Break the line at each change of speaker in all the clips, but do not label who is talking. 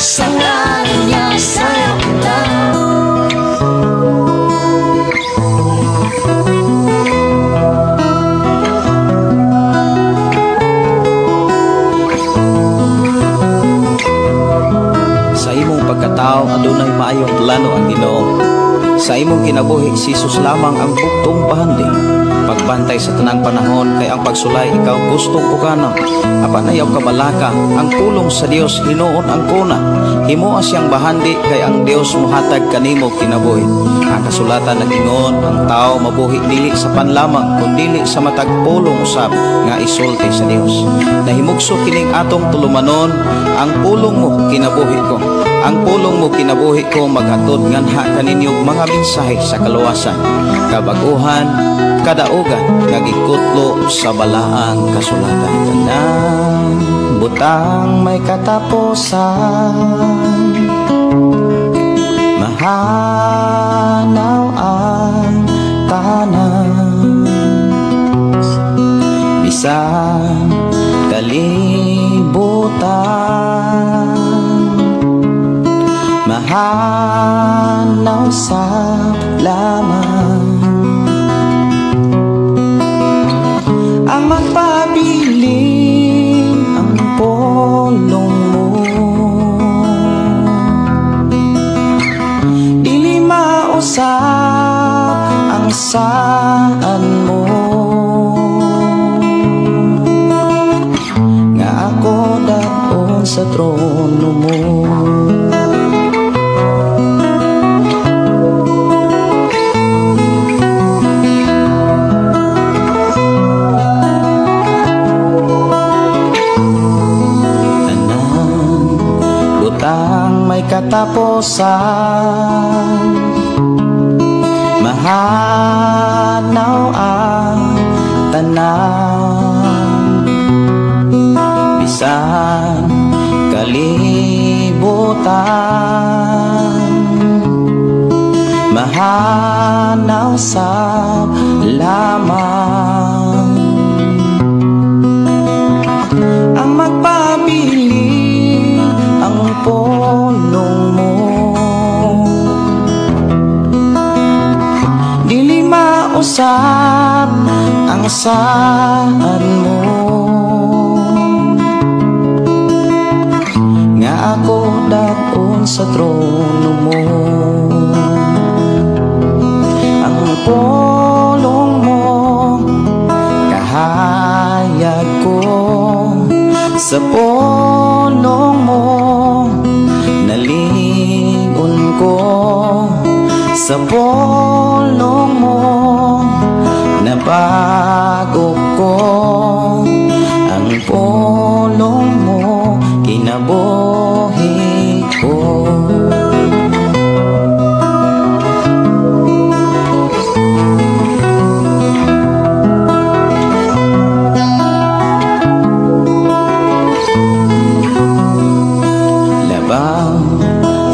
Sa ngalan niya sa'yo lang.
Sa imong pagkatao adunay maayong plano ang Ginoo. Sa imong kinabuhi si Jesus lamang ang bugtong pahandi. Pagbantay sa tanang panahon kay ang pagsulay ikaw gustong kukanang. Apan ayaw kabalaka ang pulong sa Dios hinuon ang kuna. Himuha siyang bahandi kay ang Dios muhatag kanimo kinabuhi. Ang kasulatan nagingon ang tao mabuhi dili sa panlamang kundi sa matag pulong usab nga isulti sa Dios. Nahimugso kining atong tulumanon ang pulong mo kinabuhi ko. Ang pulong mo kinabuhi ko maghatod nganha kaninyong mga mensahe sa kaluwasan, kabaguhan, kadaugan nga gikutlo sa balaang kasulatan. Tanang butang may katapusan, mahanaw ang tanan, bisan kalibutan, mahanaw sa lamang ang magpabiling ang pulong mo. Dili mausap ang saan mo nga ako daon sa trono mo. May katapusan, mahanaw ang tanan, bisan kalibutan, mahanaw sa lamang ang magpabiling ang pulong mo. Dili mausap ang saan mo nga ako daon sa trono mo. Ang pulong mo kahayag ko, sa pulong mo nalingon ko, sa pulong mo nabago ko. Ang pulong mo kinabuhi ko.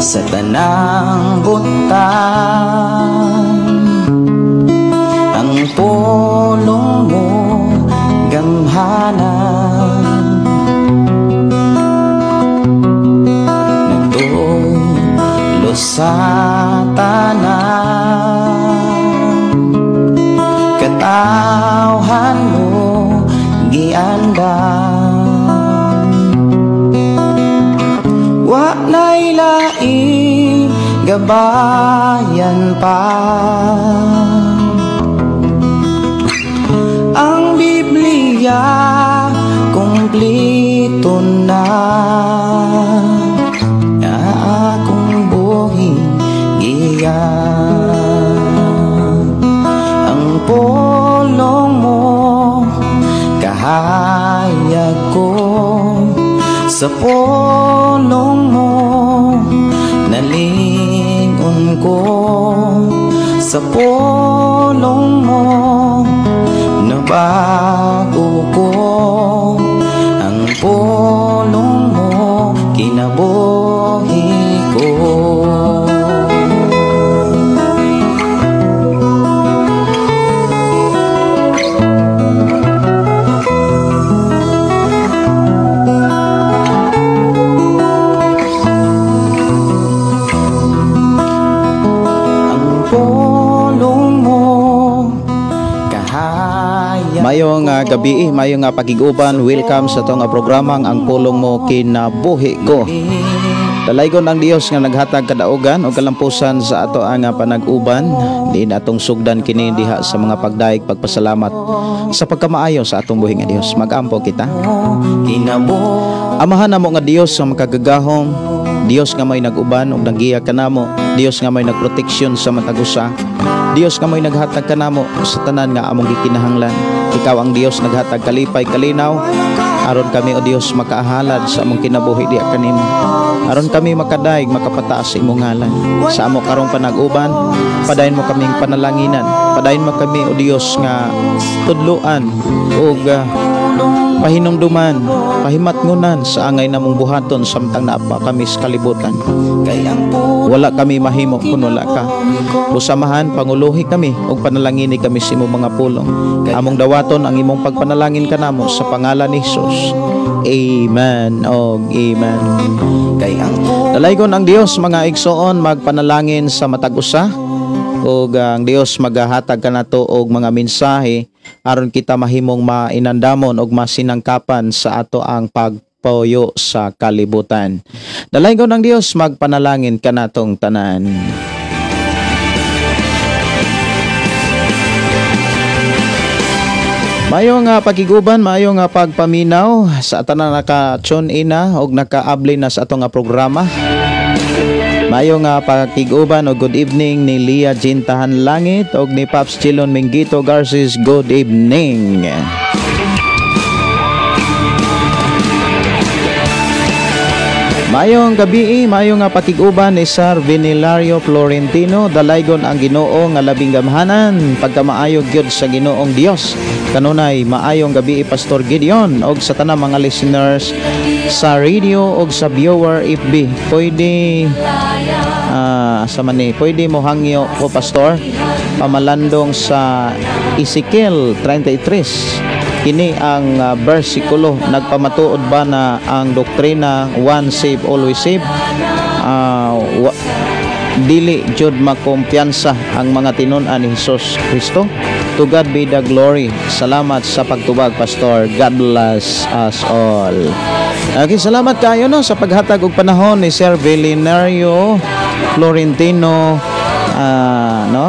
Sa tanang butang ang pulong mo gamhanan, nagtulo sa tanan, katawhan mo giandan. Wa na'y laing gabayan pa ang Biblia, kumplito na nga akong buhing giyan. Ang pulong mo kahayag ko, sa pulong mo nalingon ko, sa pulong mo nabago ko. Ang pulong mo kinabuhi ko. gabi, mayo nga pagiguban. Welcome sa itong programang ang pulong mo kinabuhi ko. Dalaygon ang Dios nga naghatag kadaugan o kalampusan sa ato ang panag-uban. Diin atong sugdan kini diha sa mga pagdaig pagpasalamat sa pagkamaayo sa atong buhi nga Dios. Mag-ampo kita. Amahan namo nga Dios nga makagagahom, Dios nga may nag-uban ug nagiya kanamo, Dios nga may nagproteksyon sa matag usa, Dios nga may naghatag kanamo sa tanan nga among gikinahanglan. Ikaw ang Dios naghatag kalipay kalinaw aron kami o Dios makaahalad sa among kinabuhi diha kanimo. Aron kami makadaig makapataas sa imong ngalan. Sa amo karong panag-uban, padayon mo kaming panalanginan. Padayon mo kami o Dios nga tudloan ug pahinumduman, pahimatngunan sa angay namong buhaton samtang naapa kami sa kalibutan. Wala kami mahimo kung wala ka. Busamahan, panguluhi kami ug panalangini kami sa imong mga pulong. Among dawaton ang imong pagpanalangin kanamo sa pangalan ni Hesus. Amen og amen. Dalaygon ang Dios mga igsoon magpanalangin sa matag usa ug ang Dios maghahatag kanato og mga mensahe aron kita mahimong mainandamon og masinangkapan sa ato ang pagpuyo sa kalibutan. Dalaygon ang Dios magpanalangin kanatong tanan. Mayo nga pagiguban, mayo nga pagpaminaw sa tanan naka-tune in na og naka-abli na sa ato nga programa. Mayo nga pagiguban o good evening ni Lia Jintahan Langit og ni Paps Chilon Mingito Garces. Good evening. Mayong gabi, mayo nga pakiguban ni Sir Vinilario Florentino. Dalaygon ang Ginoo nga labing gamhanan pagkamaayog gyud sa Ginoong Dios. Kanunay maayong gabi Pastor Gideon og sa tanang mga listeners sa radio og sa viewer FB. Pwede pwede mo hangyo po Pastor pamalandong sa Ezekiel 33. Kini ang bersikulo nagpamatuod ba na ang doktrina one save always save, dili jud makumpiyansa ang mga tinun-an ni Hesus Kristo. To God be the glory. Salamat sa pagtubag Pastor. God bless us all. Okay, salamat kayo no sa paghatag og panahon ni Sir Viliario Florentino.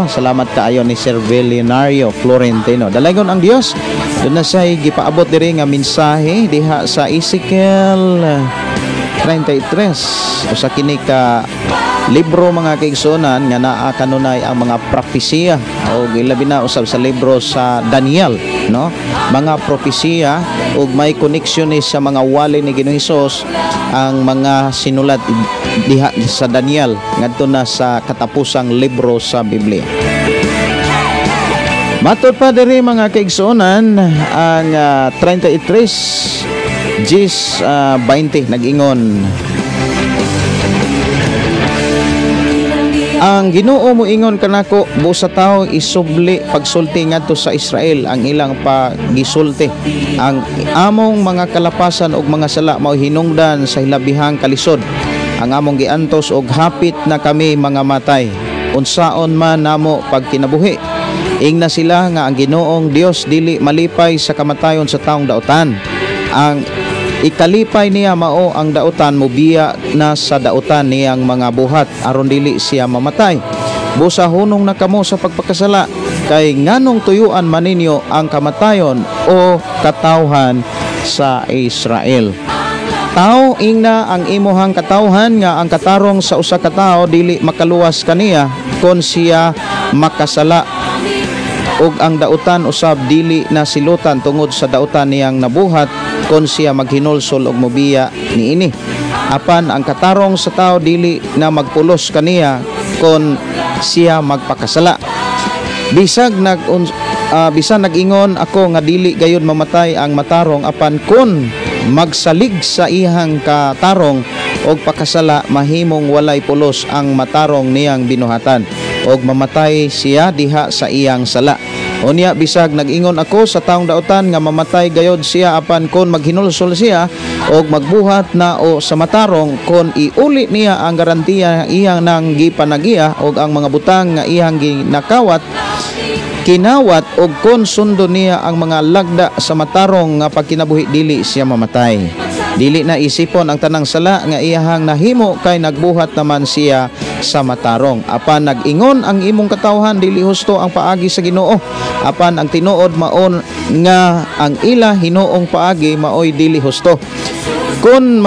Salamat kaayo ni Sir Viliario Florentino. Dalaygon ang Dios. Doon na siya gipaabot diri nga mensahe diha sa Ezekiel 33. Usa kini ka libro mga kaigsunan nga naa kanunay ang mga propesiya o ilabi na usab sa libro sa Daniel, no? Mga propesiya ug may koneksyon sa mga wali ni Ginoong Hesus ang mga sinulat diha sa Daniel ngadto na sa katapusang libro sa Biblia. Matod pa diri mga kaigsunan ang 33 Gs 20 nag-ingon, ang Ginoo mo ingon kanako busa tawo isubli pagsulti ngadto sa Israel ang ilang pagisulti. Ang among mga kalapasan ug mga sala mao hinungdan sa hilabihang kalisod. Ang among giantos og hapit na kami mga matay. Unsaon man namo pagkinabuhi. Ingna sila nga ang Ginoong Dios dili malipay sa kamatayon sa taong dautan. Ang ikalipay niya mao ang dautan mobiya na sa dautan niyang mga buhat aron dili siya mamatay. Busa hunong na kamo sa pagpakasala kay nganong tuyuan maninyo ang kamatayon o katawhan sa Israel. Tao ingna ang imuhang katawhan nga ang katarong sa usa ka tawo dili makaluwas kaniya kon siya makasala ug ang dautan usab dili na silutan tungod sa dautan niyang nabuhat kon siya maghinulsol og mobiya niini. Apan ang katarong sa tao dili na magpulos kaniya kon siya magpakasala. Bisag nag-ingon ako nga dili gayon mamatay ang matarong apan kon magsalig sa ihang katarong og pakasala mahimong walay pulos ang matarong niyang binuhatan og mamatay siya diha sa iyang sala. Unya bisag nag-ingon ako sa taong dautan nga mamatay gayod siya apan kon maghinulsol siya og magbuhat na o sa matarong kon iuli niya ang garantiya iyang nang gipanagiya og ang mga butang nga iyang ginakawat kinawat og kon sundo niya ang mga lagda sa matarong nga pagkinabuhi dili siya mamatay. Dili na isipon ang tanang sala nga iyahang nahimo kay nagbuhat naman siya sa matarong. Apan nag-ingon ang imong katawhan dili husto ang paagi sa Ginoo. Apan ang tinuod maon nga ang ila hinuong paagi maoy dili husto. Kon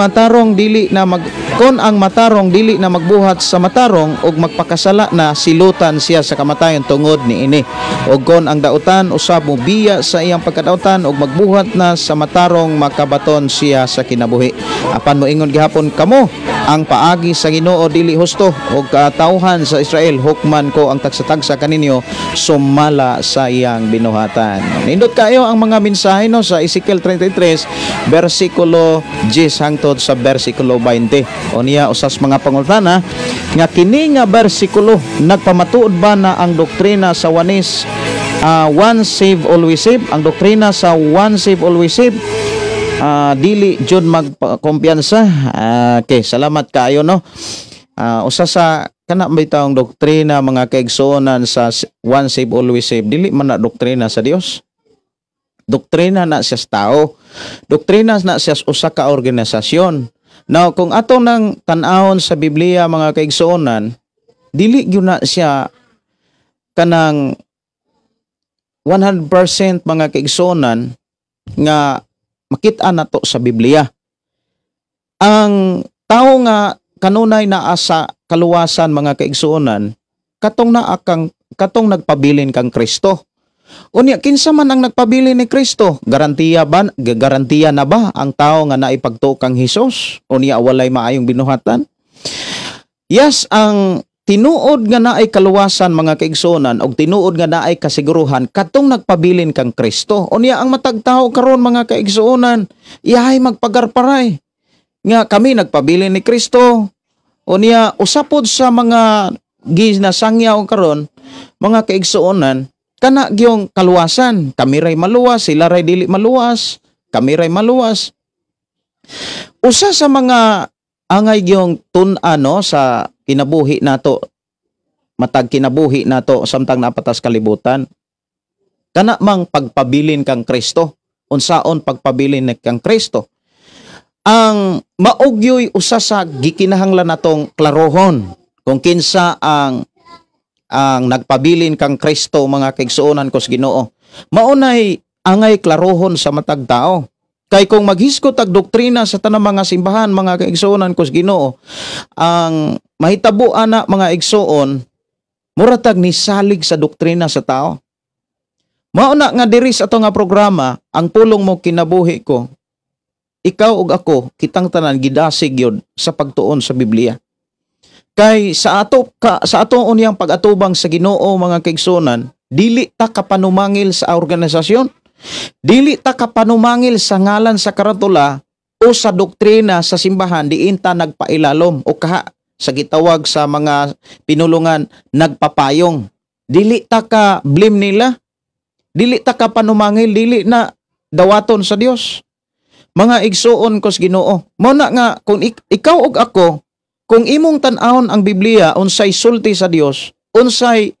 ang matarong dili na magbuhat sa matarong ug magpakasala na silutan siya sa kamatayon tungod niini. Ug kon ang dautan usab mo biya sa iyang pagkadautan ug magbuhat na sa matarong makabaton siya sa kinabuhi. Apan moingon gihapon kamo ang paagi sa Ginoo dili husto ug katawhan sa Israel hukman ko ang tagsa-tagsa kaninyo sumala sa iyang binuhatan. Nindot kayo ang mga mensahe no sa Ezekiel 33 bersikulo 10 hangtod sa bersikulo 20. O niya usas mga pangultana nga kini nga bersikulo nagpamatuod ba na ang doktrina sa wanis one save always save, ang doktrina sa one save always save dili jud magkumpiyansa. Okay, salamat kayo no. Usa sa kana bitaw ang doktrina mga kaigsuonan sa one save always save dili man na doktrina sa Dios. Doktrina na siya sa tao. Doktrina na siya usa ka organisasyon. Now, kung ato nang tan-awon sa Biblia mga kaigsuonan, dili gyud na siya kanang 100% mga kaigsuonan nga makita nato sa Biblia. Ang tao nga kanunay naa sa kaluwasan mga kaigsuonan, katong nagpabilin kang Kristo. Unya kinsa man ang nagpabili ni Kristo? Garantiya na ba ang tao nga naipagtukang Hesus? Unya walay maayong binuhatan? Yes, ang tinuod nga naay kaluwasan mga kaigsuonan og tinuod nga naay kasiguruhan katong nagpabilin kang Kristo. Unya ang matag tawo karon mga kaigsuonan, iyahay magpagarparay nga kami nagpabilin ni Kristo. Unya usapod sa mga ginasangyaw karon mga kaigsuonan kana gyung kaluwasan, kami ray maluwas, sila ray dili maluwas, kami ray maluwas. Usa sa mga angay gyung tun-ano sa kinabuhi nato, matag kinabuhi nato samtang napatas kalibutan. Kana mang pagpabilin kang Kristo, unsaon pagpabilin kang Kristo. Ang maugyoy usa sa gikinahanglan natong klarohon kung kinsa ang nagpabilin kang Kristo mga kaigsuonan ko sa Ginoo. Maunay angay klarohon sa matag tao. Kay kung maghiskot ag doktrina sa tanang mga simbahan mga kaigsuonan ko sa Ginoo, ang mahitabo ana mga igsuon muratag ni salig sa doktrina sa tao. Mauna nga diri sa ato nga programa, ang pulong mo kinabuhi ko, ikaw ug ako kitang tanan gidasig yun sa pagtuon sa Biblia. Kay sa ato unyang pag-atubang sa Ginoo mga kaigsuonan, dili ta kapanumangil sa organisasyon, dili ta kapanumangil sa ngalan sa karatula o sa doktrina sa simbahan diin ta nagpailalom o kaha sa gitawag sa mga pinulungan nagpapayong. Dili ta ka blame nila, dili ta kapanumangil, dili na dawaton sa Dios. Mga igsuon ko sa Ginoo, mao na nga kung ikaw ug ako, kung imong tan-awon ang Biblia unsay sulti sa Dios, unsay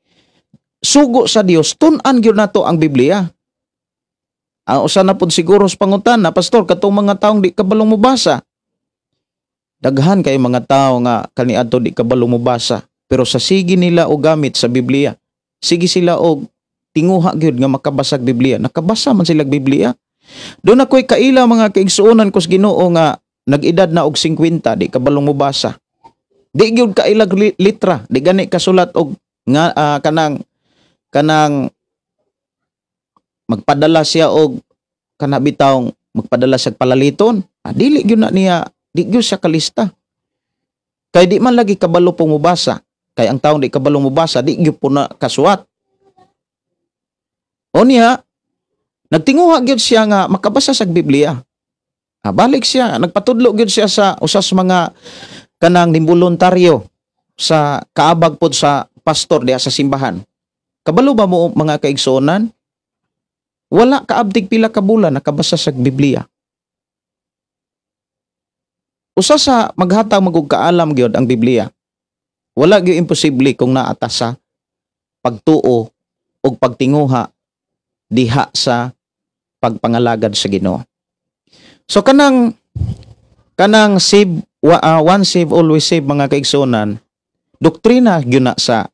sugo sa Dios, tun-an gyud nato ang Biblia. Ang usa na pud siguro sa pangutana, pastor, katong mga taong di kabalong mobasa. Daghan kay mga tao nga kaniadto di kabalong mobasa, pero sa sige nila og gamit sa Biblia, sige sila og tinguha gyud nga makabasag Biblia. Nakabasa man sila Biblia. Doon ako'y kaila mga kaigsuonan ko sa Ginoo nga nag-edad na og 50, di kabalong mobasa. Di gyud kailag litra, di gani kasulat og nga kanang magpadala siya og kanabitawng magpadala sa palaliton. Dili gyud na niya, di gyud siya kalista. Kay di man lagi kabalo pong mubasa. Kay ang taong di kabalo mubasa, di gyud po na kasuwat. O niya, nagtinguha gyud siya nga makabasa sa Biblia. Balik siya, nagpatudlo gyud siya sa usas mga kanang nimboluntaryo sa kaabag pod sa pastor diha sa simbahan. Kabalo ba mo mga kaigsuonan? Wala kaabdig pila ka bulan nakabasa sa Biblia. Usa sa maghatag magugkaalam gyud ang Biblia. Wala gyud imposible kung naata sa pagtuo o ug pagtinguha diha sa pagpangalagad sa Ginoo. So kanang one save always save mga kaigsunan, doktrina gyud na sa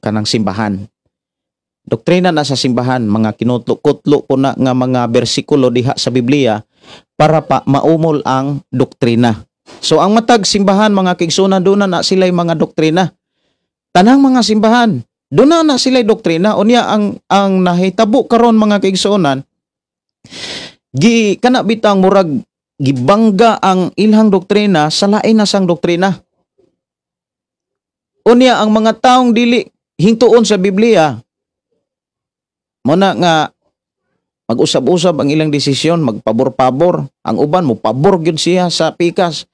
kanang simbahan. Doktrina na sa simbahan, mga kinutlo-kutlo po na nga mga bersikulo diha sa Biblia para pa maumol ang doktrina. So ang matag simbahan mga kaigsunan, doon na sila'y mga doktrina. Tanang mga simbahan, doon na sila'y doktrina. Unya ang nahitabo karon mga kaigsunan, kana bitang murag gibangga ang ilhang doktrina sa lain na sang doktrina. Unya ang mga taong dili hingtuon sa Biblia, muna nga mag-usab-usab ang ilang desisyon, magpabor-pabor. Ang uban mo pabor gyud siya sa pikas.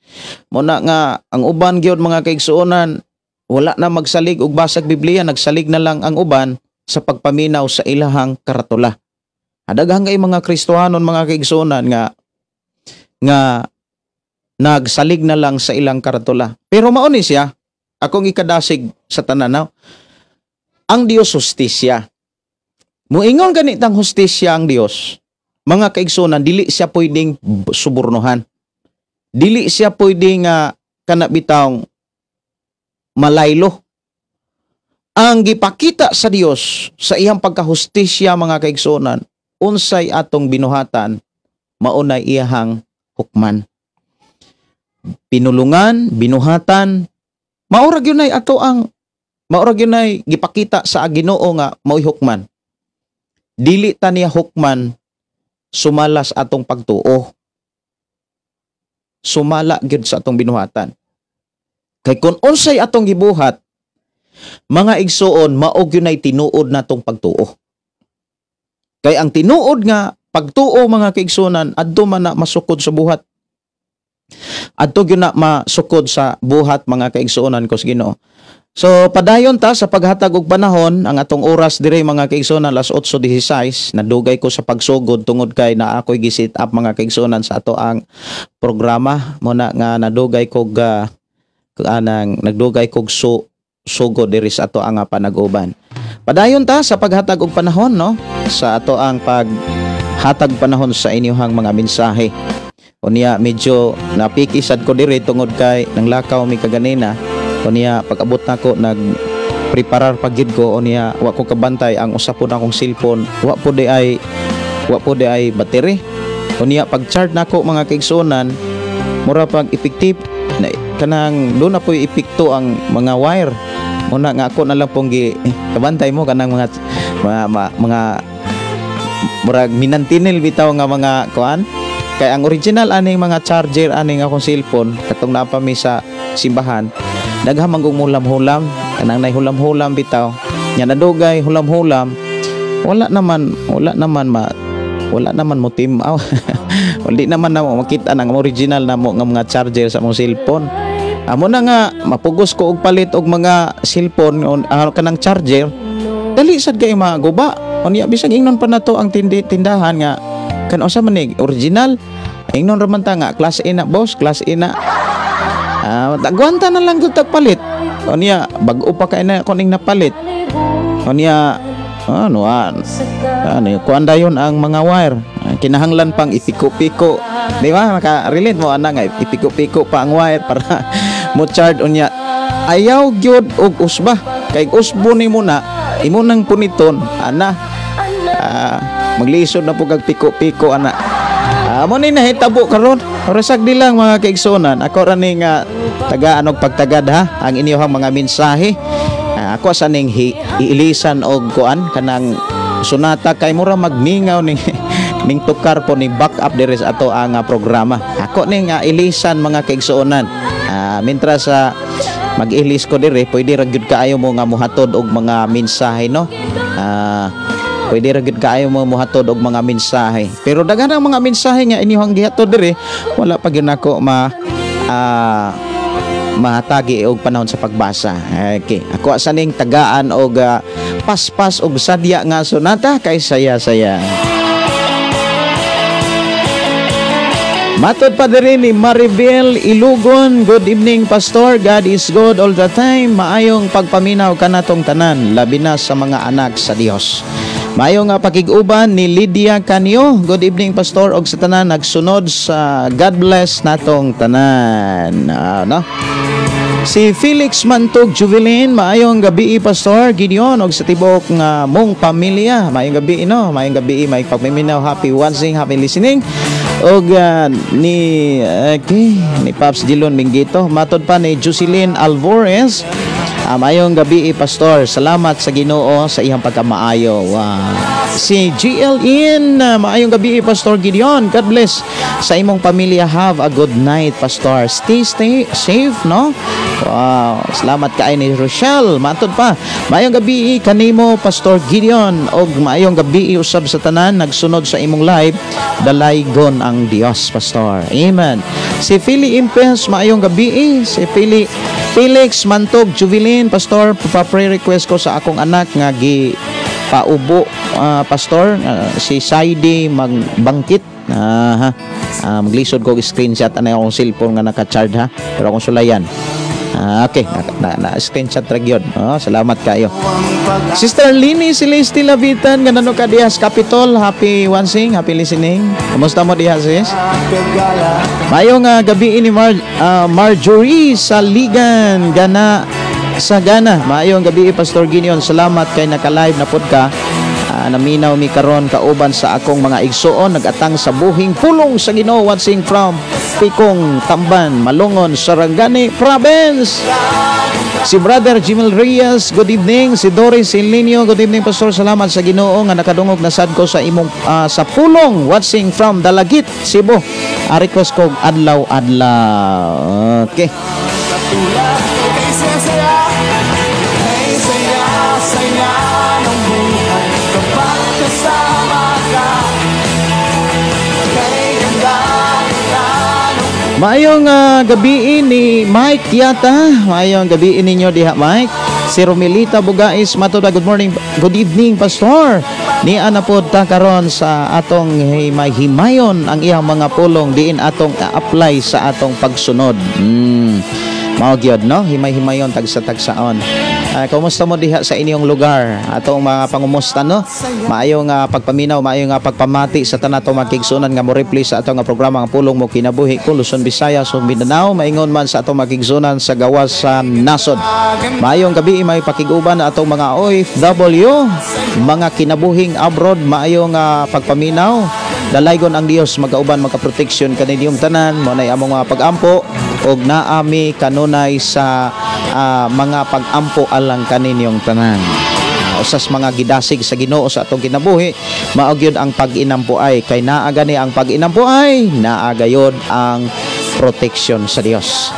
Muna nga ang uban gyud mga kaigsuonan, wala na magsalig og basag Biblia, nagsalig na lang ang uban sa pagpaminaw sa ilahang karatula. Adaghang kay mga Kristohanon mga kaigsuonan nga nagsalig na lang sa ilang karatula. Pero mao ni siya, akong ikadasig sa tananaw, ang Dios hustisya. Muingon ganitang hustisya ang Dios, mga kaigsunan, dili siya pwedeng subornohan. Dili siya pwedeng kanabitang malaylo. Ang gipakita sa Dios sa iyang pagkahustisya mga kaigsunan, unsay atong binuhatan, maunay iyahang hukman. Pinulungan, binuhatan, maurag yun ay gipakita sa Ginoo nga mao'y hukman. Dili ta niya hukman sumalas atong pagtuo. Sumala gyud sa atong binuhatan. Kay kun unsay atong gibuhat, mga igsuon, mao gyud nay tinuod natong pagtuo. Kay ang tinuod nga pagtuo mga kaigsunan, adto man na masukod sa buhat. Adto gyud na masukod sa buhat mga kaigsuonan ko sa Ginoo. So padayon ta sa paghatag og panahon, ang atong oras dire mga kaigsunan alas 8:16, nadugay ko sa pagsugod tungod kay na ako'y gisit up mga kaigsunan sa ato ang programa. Muna nga nadugay kog nagdugay kog sugod diri sa ato ang panag-uban. Padayon ta sa paghatag og panahon, no, sa ato ang paghatag panahon sa inyong mga mensahe. Unya medyo napikisad ko diri tungod kay nang lakaw mi kaganina. Unya pag-abot nako nag-preparar pagid ko, unya wa ko kabantay ang usa po na akong cellphone, wa po di ay battery. Unya pag-charge nako mga kaigsunan, mura pag effective na kanang do na po epekto ang mga wire. Muna nga ako na lang pong kabantay mo kanang mga murag minantinil bitaw nga mga kuan. Kay ang original aning mga charger aning akong cellphone katong napami sa simbahan, daghang manggong hulam-hulam, kanang nay hulam-hulam bitaw. Nya nadugay hulam-hulam, wala naman mo timaw. Wala naman na makita nang original na mo nga mga charger sa mong cellphone. Amo na nga mapugos ko og palit og mga cellphone kanang charger. Dali sad kay maguba. Unya bisag ingnon pa nato ang tindahan nga kan usa man ni original. Ingnon ra man ta nga class A na boss, class A na. Tagwanta na lang gud tagpalit. Unya bag-o pa kay na kuning napalit. Unya kuan dayon ang mga wire. Kinahanglan pang ipiko-piko. Di ba? Maka-relate mo ana nga ipiko-piko pa ang wire para mo charge. Unya ayaw gyud og usba. Kay usbo nimo na imo nang puniton ana. Maglisod na po kag piko-piko ana. Amo ni nahitabo karon. Orasag di lang mga kaigsunan. Ako ra ning tagaan og pagtagad ha ang inyong mga mensahe. Ako sa ning iilisan og kuan kanang sunata kay mura magmingaw ning ning tukar po ning back up diri sa ato ang programa. Ako ning ilisan mga kaigsuonan. Mintras mag-ilis ko diri, pwede ra gyud kaayo mo nga muhatod og mga mensahe, no? Pwede ra gyud kaayo mo muhatod og mga mensahe. Pero daghan ang mga mensahe nga inyong gihatod diri, wala pa gyud nako mahatagi og panahon sa pagbasa. Okay. Ako sa ning tagaan og paspas og sadya nga sunata kay saya-saya. Matod pa diri ni Maribel Ilugon, good evening Pastor, God is good all the time. Maayong pagpaminaw kanatong tanan, labi na sa mga anak sa Dios. Maayong pakig-uban ni Lydia Canio, good evening Pastor, og sa tanan nagsunod sa God bless natong tanan. No? Si Felix Mantog Juvelin, maayong gabi Pastor Gideon og sa tibok nga mong pamilya. Maayong gabi no, maayong gabi, may pagpaminaw, happy watching, happy listening. Og ni Paps Dilon Minggito, matod pa ni Jocelyn Alvarez, maayong gabi Pastor, salamat sa Ginoo sa iyang pagkamaayo. Si GLN, maayong gabi Pastor Gideon, God bless sa imong pamilya, have a good night Pastor, stay safe no. Wow, salamat kay ni Rochelle. Matod pa, maayong gabi kanimo Pastor Gideon, og maayong gabi usab sa tanan nagsunod sa imong live, dalaygon ang Dios Pastor. Amen. Si Philly Impes, maayong gabi. Si Felix Mantog Juvelin, Pastor, pa-pray request ko sa akong anak nga gi paubo Pastor, si Saidi magbangkit. Maglisod ko screenshot ana akong cellphone nga naka-charge ha, pero akong sulayan. Okay, na-screenshot rag yun. Salamat kayo. Sister Lini Celeste Lavitan, ganano ka diha sa Capitol. Happy watching, happy listening. Kumusta mo diha sis? Mayong gabi ni Marjorie Saligan, sa Gana. Mayong gabi Pastor Gideon, salamat kay naka-live na pod ka. Naminaw mi karon kauban sa akong mga igsuon, nagatang sa buhing pulong sa Ginoo, watching from Pikong, Tamban, Malungon, Sarangani Province. Si Brother Jimel Reyes, good evening. Si Doris Inlinio, good evening Pastor, salamat sa Ginoo nga nakadungog na sad ko sa imong sa pulong, watching from Dalagit, Cebu. Request ko adlaw. Okay. Maayong gabi ni Mike yata. Maayong gabi ninyo diha Mike. Si Romelita Bugais, matuda, good morning, good evening Pastor. Ni ana pod ta karon sa atong himayon ang iyang mga pulong diin atong apply sa atong pagsunod. Mao gyud no, himay-himayon tagsa-tagsaon. Kumusta mo diha sa inyong lugar? Atong mga pangumusta no? Maayong pagpaminaw, maayong pagpamati sa tanan atong makigsunan nga mo replace sa atong programa ang pulong mo kinabuhi ko Luzon, Visayas ug Mindanao, maingon man sa atong makigsunan sa gawas sa nasod. Maayong gabi, may pakiguban atong mga OFW, mga kinabuhing abroad, maayong pagpaminaw. Dalaygon ang Dios magauban magka-protection kaninyong tanan, mo nay among mga pag-ampo og naami kanunay sa mga pag-ampo alang kaninyong tanan. Usas mga gidasig sa Ginoo sa atong kinabuhi, mao gyud ang pag-inampuay, kay naa gani ang pag-inampuay, naa gayud ang protection sa Dios.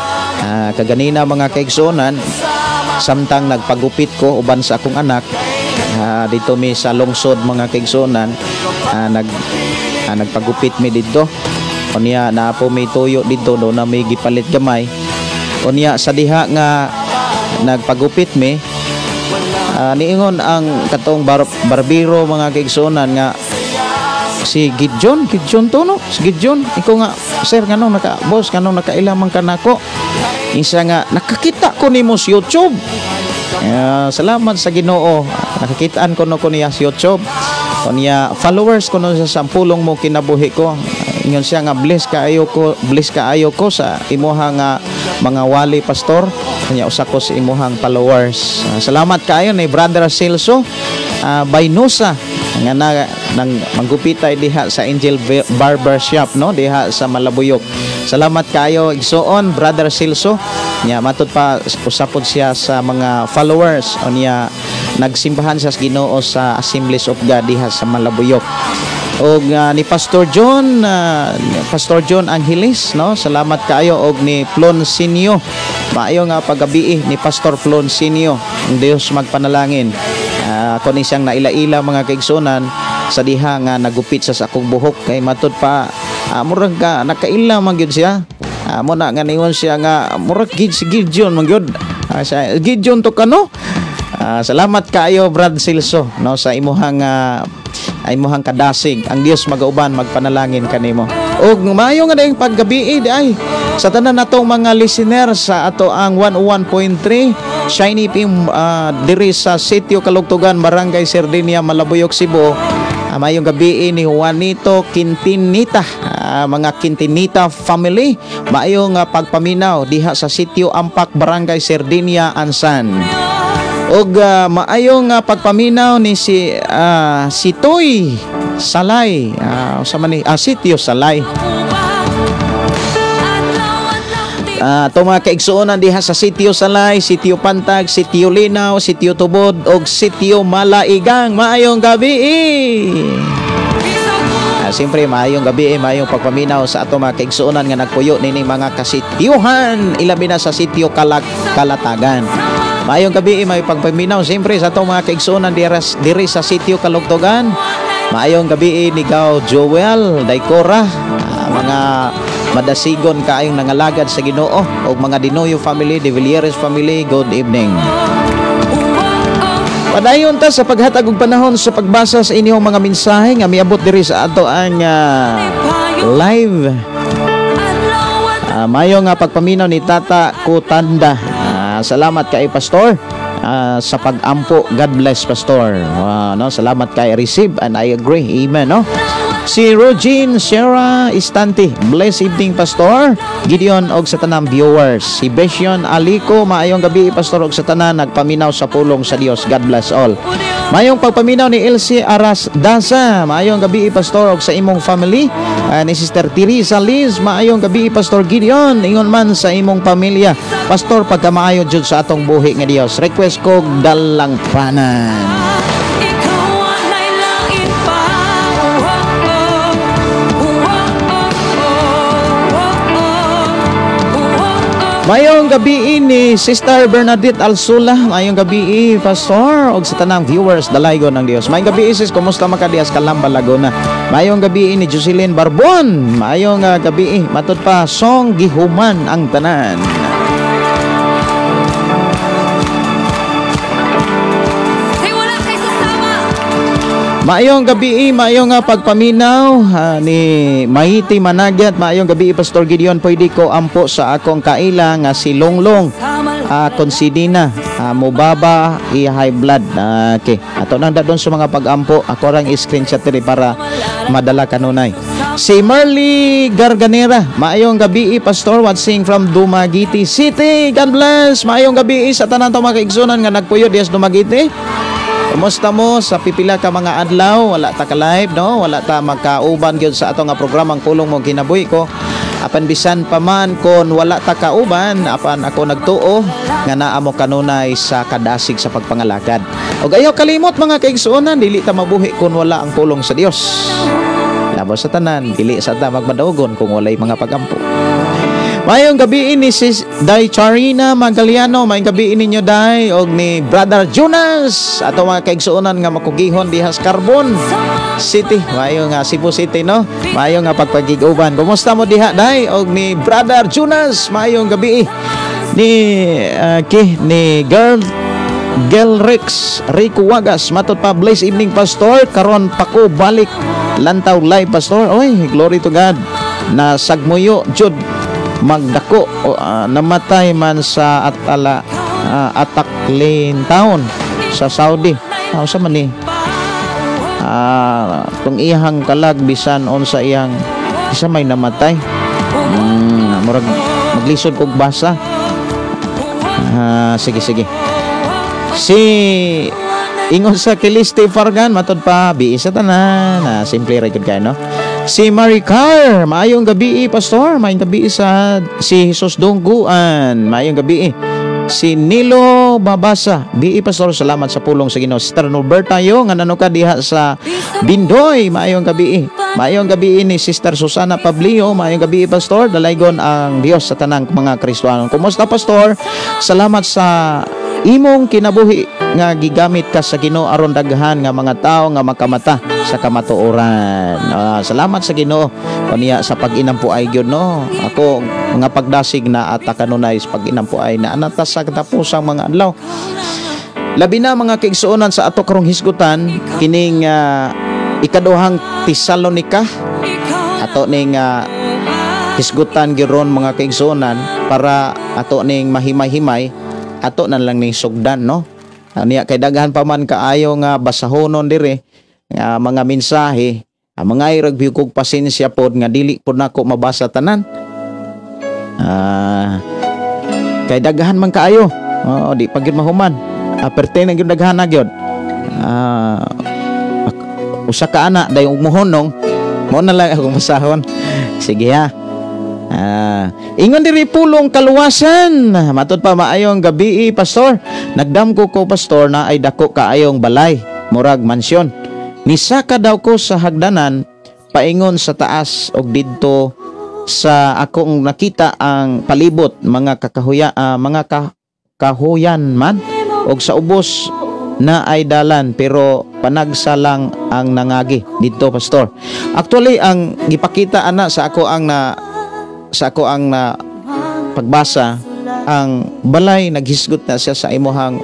Kaganina mga kaigsunan, samtang nagpagupit ko uban sa akong anak dito mi sa lungsod mga kaigsunan, nagpagupit mi dito. Unya na po may tuyo dito do na may gipalit gamay. Unya sa diha nga nagpagupit mi, niingon ang katong barbero mga kaigsunan nga si Gideon to no, si Gideon, iko nga sir nganong boss nganong nakailamang kanako, isa nga nakakita ko nimo sa YouTube. Salamat sa Ginoo, nakakitaan ko no ko niya sa YouTube. Unya followers ko no sa sampulong mo kinabuhi ko. Ingon siya nga bless kaayo ko sa imuhang mga wali pastor, kanya usa ko sa imuhang followers. Salamat kaayo ni Brother Celso Baynusa nga nang manggupitay diha sa Angel Barber Shop no, diha sa Malabuyok. Salamat kaayo igsuon Brother Celso. Nya matud pa usapod siya sa mga followers, unya nagsimbahan siya sa Ginoo sa Assemblies of God diha sa Malabuyok. Og ni Pastor John Angeles no, salamat kaayo, og ni Plonsinio, maayo nga paggabi ni Pastor Plonsinio, ang Dios magpanalangin. Ako ni siyang naila-ila mga kaigsunan sa diha nga nagupit sa akong buhok, kay matud pa murag nakaila man gyud siya. Mo na nga ningon siya nga murag gid si Gideon man gyud. Gideon to kano. Salamat kaayo Brad Celso no sa imuhang kadasig. Ang Dios magauban magpanalangin kanimo.
Og maayo nga dayong paggabi ay sa tanan natong mga listener sa ato ang 101.3 Shiny FM diri sa Sitio Kalugtugan, Barangay Sardinia, Malabuyok, Cebu. Mayong gabi ni Juanito Quintinita, mga Quintinita family. Mayong pagpaminaw diha sa Sitio Ampak, Barangay Sardinia, Ansan. Og maayong pagpaminaw ni si Toy Salay sa Sitio Salay. Itong mga kaigsuonan diha sa Sitio Salay, Sitio Pantag, Sitio Linaw, Sitio Tubod og Sitio Malaigang. Maayong gabi. Siyempre maayong gabi, maayong pagpaminaw sa ato mga kaigsuonan nga nagpuyo nining mga kasityohan, ilabi na sa Sitio Kalatagan. Maayong gabi, may pagpaminaw siyempre sa ato mga kaigsuonan diri sa Sitio Kalugtugan. Maayong gabi ni Gao Joel Daicora, mga madasigon kaayong nangalagad sa Ginoo o mga Dinoyo family, De Villeres family, good evening. Padayon ta sa paghatag og panahon sa pagbasa sa inyong mga mensahe nga miabot diri sa ato ang live. Mayo nga pagpaminaw ni Tata Kutanda. Salamat kay Pastor sa pag-ampo. God bless Pastor. No, salamat kay receive and I agree. Amen, no? Si Rogine Sarah Istante, bless evening Pastor Gideon og sa tanang viewers. Si Besyon Aliko, maayong gabi Pastor og sa tanan nagpaminaw sa pulong sa Dios. God bless all. Mayong pagpaminaw ni Elsie Aras Daza, maayong gabi Pastor og sa imong family. Ni Sister Teresa Liz, maayong gabi Pastor Gideon, ingon man sa imong pamilya Pastor, pagkamaayo jud sa atong buhi nga Dios. Request ko dalang panan. Mayong gabi ni Sister Bernadette Alsula. Mayong gabi Pastor og sa tanang viewers dalaygon ng Dios. Mayong gabi sis, kumusta makadias Calamba, Laguna. Mayong gabi ni Jocelyn Barbon. Mayong gabi matud pa song gihuman ang tanan. Maayong gabi, maayong pagpaminaw ni Mahiti Managyat. Maayong gabi Pastor Gideon, pwede ko ampo sa akong kaila nga si Longlong Considina Mubaba high blood. Okay, ato nang dadon sa mga pag-ampo. Ako rang screenshot diri para madala kanunay. Si Marley Garganera, maayong gabi Pastor, watching from Dumaguete City. God bless. Maayong gabi sa tanan to mga kaigsunan nga nagpuyo dias Dumaguete. Kumusta mo sa pipila ka mga adlaw? Wala ta ka live, no? Wala ta magkauban gyud sa ato nga programang Pulong Mo Kinabuhi ko. Apan bisan pa man kon wala ta kauban, apan ako nagtuo nga naa mo kanunay sa kadasig sa pagpangalagad. Og ayaw kalimot mga kaigsuonan, dili ta mabuhi kon wala ang pulong sa Dios. Labo sa tanan, dili sa ta magmadaugon kung walay mga pagampo. Mayong gabi ni Sis Day Charina Magaliano, mayong gabi ninyo Day og ni Brother Jonas ato mga kaigsuonan nga makugihon diha sa Carbon City. Mayong Cebu City, no? Mayong pagpagiguban. Kumusta mo diha Day og ni Brother Jonas? Mayong gabi ni Gelrex Rico Wagas, matud pa bless evening Pastor, karon pako balik lantaw live Pastor. Oy, glory to God. Na sagmuyo jud magdako namatay man sa Ataklin town sa Saudi. Sa man ni kung iyang kalag bisan on sa iyang isa may namatay. Murag maglisod kog basa. Sige si ingon sa Kiliste Fargan, matud pa bi sa tanan simple record kay no. Si Maricar, maayong gabi Pastor. Maayong gabi si Jesus Dungguan. Maayong gabi si Nilo Babasa. Bi Pastor, salamat sa pulong sa Ginoo. Sister Norberta yo nga nanuka diha sa Bindoy. Maayong gabi. Maayong gabi ni Sister Susana Pablio. Maayong gabi Pastor. Dalaygon ang Dios sa tanang mga Kristiyano. Kumusta Pastor? Salamat sa imong kinabuhi nga gigamit ka sa Ginoo aron daghan nga mga tao nga makamata sa kamatuoran. Salamat sa Ginoo kaniya sa pag-inampuay gyud, no. Ako mga pagdasig na at kanunay sa pag-inampuay na anata sa katapusang mga adlaw. Labi na mga kaigsuonan sa ato karong hisgutan kining ikaduhang Tesalonika ato ning hisgutan giron mga kaigsunan para ato ning mahimay-himay ato na lang ning sugdan, no? Aniya kay daghan pa man kaayo nga basahonon dire nga mga mensahe, mga irag kog pasensya pod nga dili pod nako mabasa tanan. Kay daghan man kaayo. Di pagid mahuman. Perteng na gyud daghan na gyud. Usa ka ana dayon umuhonong mo na lang akong masahon. Sige ha. Ingon diri pulong kaluwasan. Matod pa maayong gabi, pastor. Nagdamko ko pastor na ay dako kaayong balay, murag mansyon. Nisaka daw ko sa hagdanan paingon sa taas og didto sa akong nakita ang palibot mga kahuyan man og sa ubos na ay dalan pero panagsa lang ang nangagi dito pastor. Actually ang gipakita ana sa ako ang pagbasa ang balay naghisgot na siya sa imuhang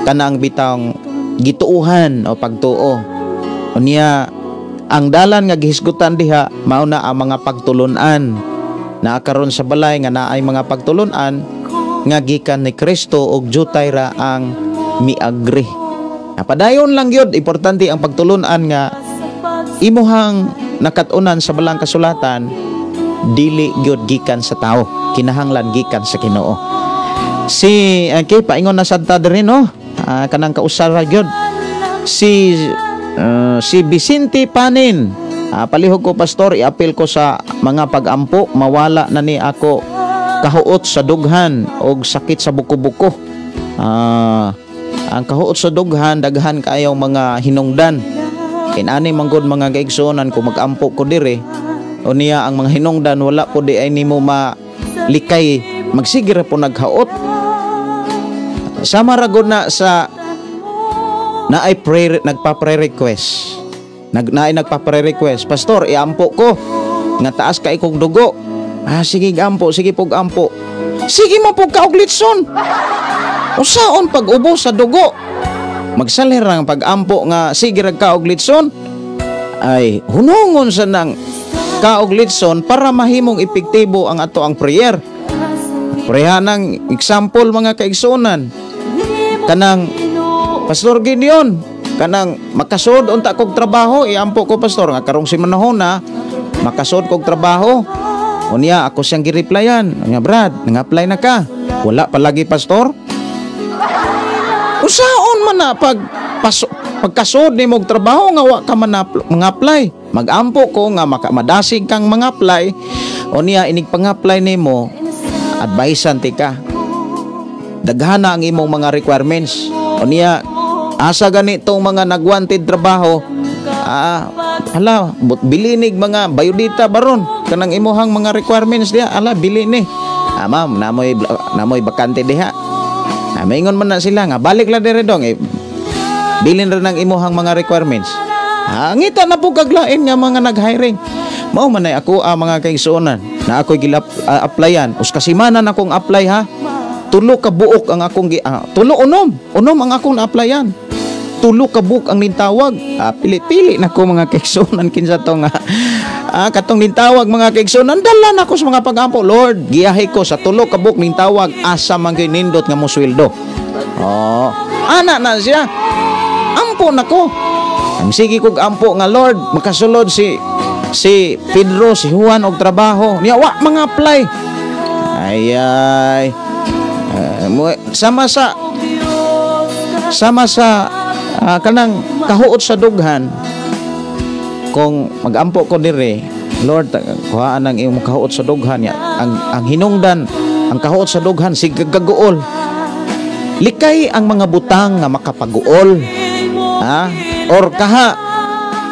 kanang bitang gituuhan o pagtuo. Unya ang dalan nga gihisgutan diha mao na ang mga pagtulunan na karon sa balay nga naay mga pagtulunan nga gikan ni Kristo ug jutay ra ang miagri. Padayon lang gyud importante ang pagtulunan nga imuhang nakatunan sa balang kasulatan dili gyud gikan sa tao, kinahanglan gikan sa Ginoo. Si paingon na sadta diri no, kanang kausara gyud si Vicente Panin. Palihog ko pastor, i-appeal ko sa mga pag-ampo mawala na ni ako kahuot sa dughan og sakit sa buko-buko. Ang kahuot sa dughan daghan kaayo mga hinungdan. Kinani manggod mga kaigsunan kung mag-ampo ko dire. Unya ang mga hinungdan wala po di ay nimo malikay magsigir po naghaot. Sama ra gud na sa naay nagpa-pre-request. Nagpa-pre-request. Pastor, iampo ko nga taas kay kong dugo. Sige ampo, sige pog ampo. Sige mo pog kauglitson. Usaon pag ubo sa dugo. Magsalir ang pag-ampo nga sige rag kauglitson. Ay hunungon sa nang kauglitson para mahimong epektibo ang ato ang prayer. Prehanang example mga kaigsunan. Kanang Pastor Gideon, kanang makasud unta kog trabaho, iampo ko pastor nga karong simanahon na makasud kog trabaho. Unya ako siyang gi-replyan. Nga Brad, nang-apply na ka. Wala palagi pastor. Usaon man na pagkasud nimo og trabaho nga wa ka man mag-apply. Mag-ampo ko nga madasig kang mga-apply. Unya inig pang-apply nimo, advisean ti ka. Daghan na ang imong mga requirements. Unya asa ganitong mga nagwanted trabaho, bilinig mga biodata baron kanang imuhang mga requirements diha, bili ni. Ma'am, namoy bakante diha. Maingon man na sila nga balik la dire dong bilin ra ng imuhang mga requirements. Ngita na po kaglain nga mga nag-hiring. Mao man ay ako mga kaigsuonan na ako'y applyan. Uskasimanan akong apply ha. Tulo ka buok ang akong unom ang akong na-applyan. Tulo ka buok ang nintawag. Pili-pili na ko mga kaigsuonan kinsa to nga katong nintawag mga kaigsuonan dala na ko sa mga pag-ampo. Lord, giyahi ko sa tulo ka buok nintawag asa man gyud nindot nga mosweldo. Ana na siya. Ampo na ko. Ang sige kog ampo nga Lord, makasulod si Pedro, si Juan og trabaho. Niya wa mga apply. Sama sa kanang kahuot sa dughan kung magampo ko dire Lord kuhaan ang imong kahuot sa dughan ya ang hinungdan ang kahuot sa dughan sigagaguol likay ang mga butang nga makapaguol or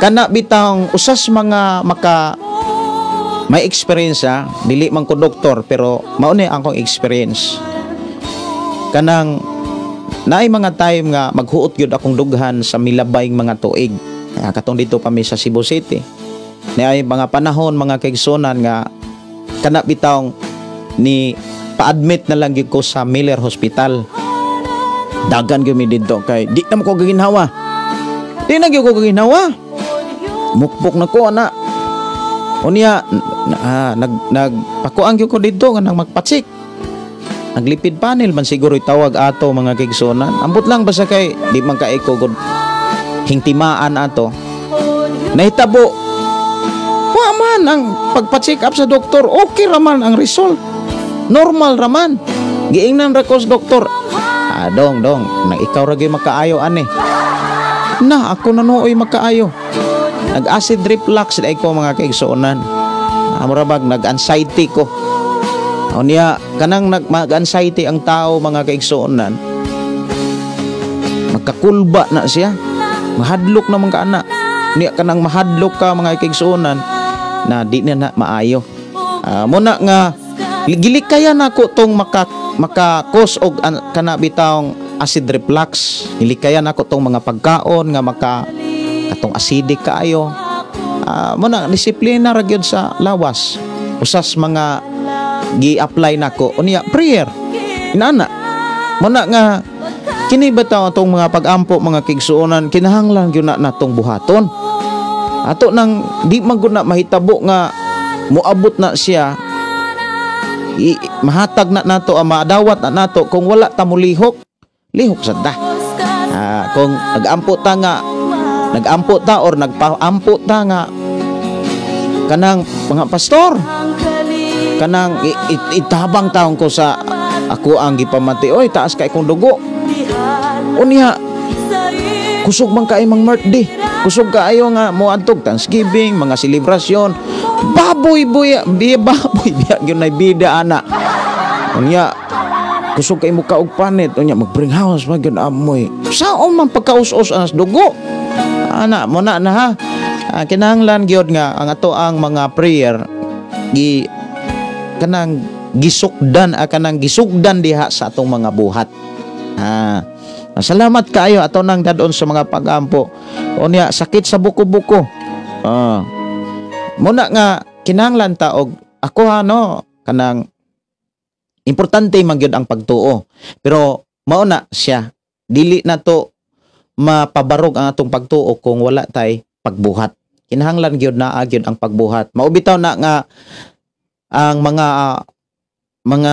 kana bitang usas mga may experience dili man ko doktor pero mao ni akong experience. Kanang naay mga time nga maghuot gyud akong dughan sa milabayng mga tuig. Katong dito pa mi sa Cebu City. Naay mga panahon mga kaigsunan nga kana bitawng ni pa-admit na lang gyud ko sa Miller Hospital. Dagan gyud mi didto kay di na ko gaginhawa. Di na gyud ko gaginhawa. Mukpok na ko ana. Unya nagpakuan gyud ko didto nga nang magpatsik. Naglipid panel man siguro itawag ato mga kaigsuonan. Ambot lang basta kay di man kay ko gud hingtimaan ato. Nahitabo. Wa man ang pagpa-check up sa doktor, okay raman ang result. Normal raman. Giingnan ra ko sa doktor. Dong, nang ikaw ra gyud makaayo ani. Na ako na nooy makaayo. Nag-acid reflux dai ko mga kaigsuonan. Amurabag nag-anxiety ko. Unya kanang mag-anxiety ang tao mga kaigsuonan. Magkakulba na siya. Mahadlok naman ka ana. Unya kanang mahadlok ka mga kaigsuonan na di na maayo. Muna nga gilikayan ako tong maka-cause og kana bitawng acid reflux. Gilikayan ako tong mga pagkaon nga katong acidic kaayo. Muna disiplina ra gyud sa lawas. Usas mga gi-apply nako unya prayer inana muna nga kini bitaw atong mga pag-ampo mga kaigsuonan kinahanglan gyud na natong buhaton ato nang di man gud na mahitabo nga moabot na siya mahatag na nato madawat na nato kung wala ta mulihok sad ta kung nag-ampo ta or nagpaampo ta nga kanang mga pastor kanang itabang taong ko sa ako ang gipamati oy taas kay kong dugo unya kusog man kay mang birthday kusog kaayo nga moadtog Thanksgiving mga selebrasyon baboy biya gyud na bida ana unya kusog kay mo kaog panit unya mag-bring house magyud amoy saon man pagkaus-us anas dugo ana mo na ha kinahanglan gyud nga ang ato ang mga prayer kanang gisugdan diha sa atong mga buhat. Salamat kaayo ato nang dadon sa mga pag-ampo. Unya sakit sa buko-buko. Muna nga kinahanglan ta og ako kanang importante man gyud ang pagtuo. Pero mao na siya dili na to mapabarog ang atong pagtuo kung wala tay pagbuhat. Kinahanglan gyud na gyud ang pagbuhat. Maubitaw na nga ang mga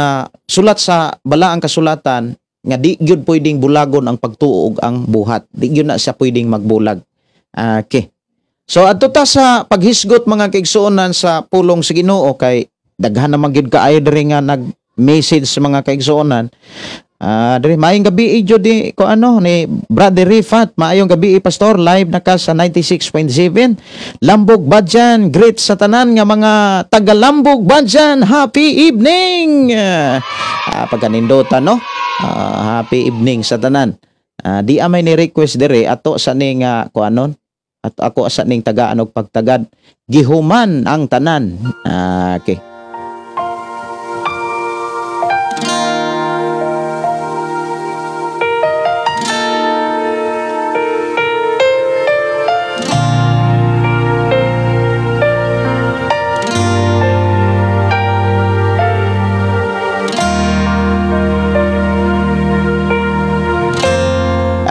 sulat sa balaang kasulatan nga di gyud pwedeng bulagon ang pagtuo ug ang buhat. Di gyud na siya pwedeng magbulag. Okay. So adto ta sa paghisgot mga kaigsuonan sa pulong sa Ginoo kay daghan na gyud kaayo diri nga nag-message sa mga kaigsuonan. Diri maayong gabi jud ko ni Brother Rifat, maayong gabi pastor, live na ka sa 96.7 Lambog Badjan, great sa tanan nga mga taga Lambog Badjan, happy evening. Pagkanindota happy evening sa tanan. Di amay ni request diri ato sa ning at ako sa ning tagaan og pagtagad gihuman ang tanan. Okay.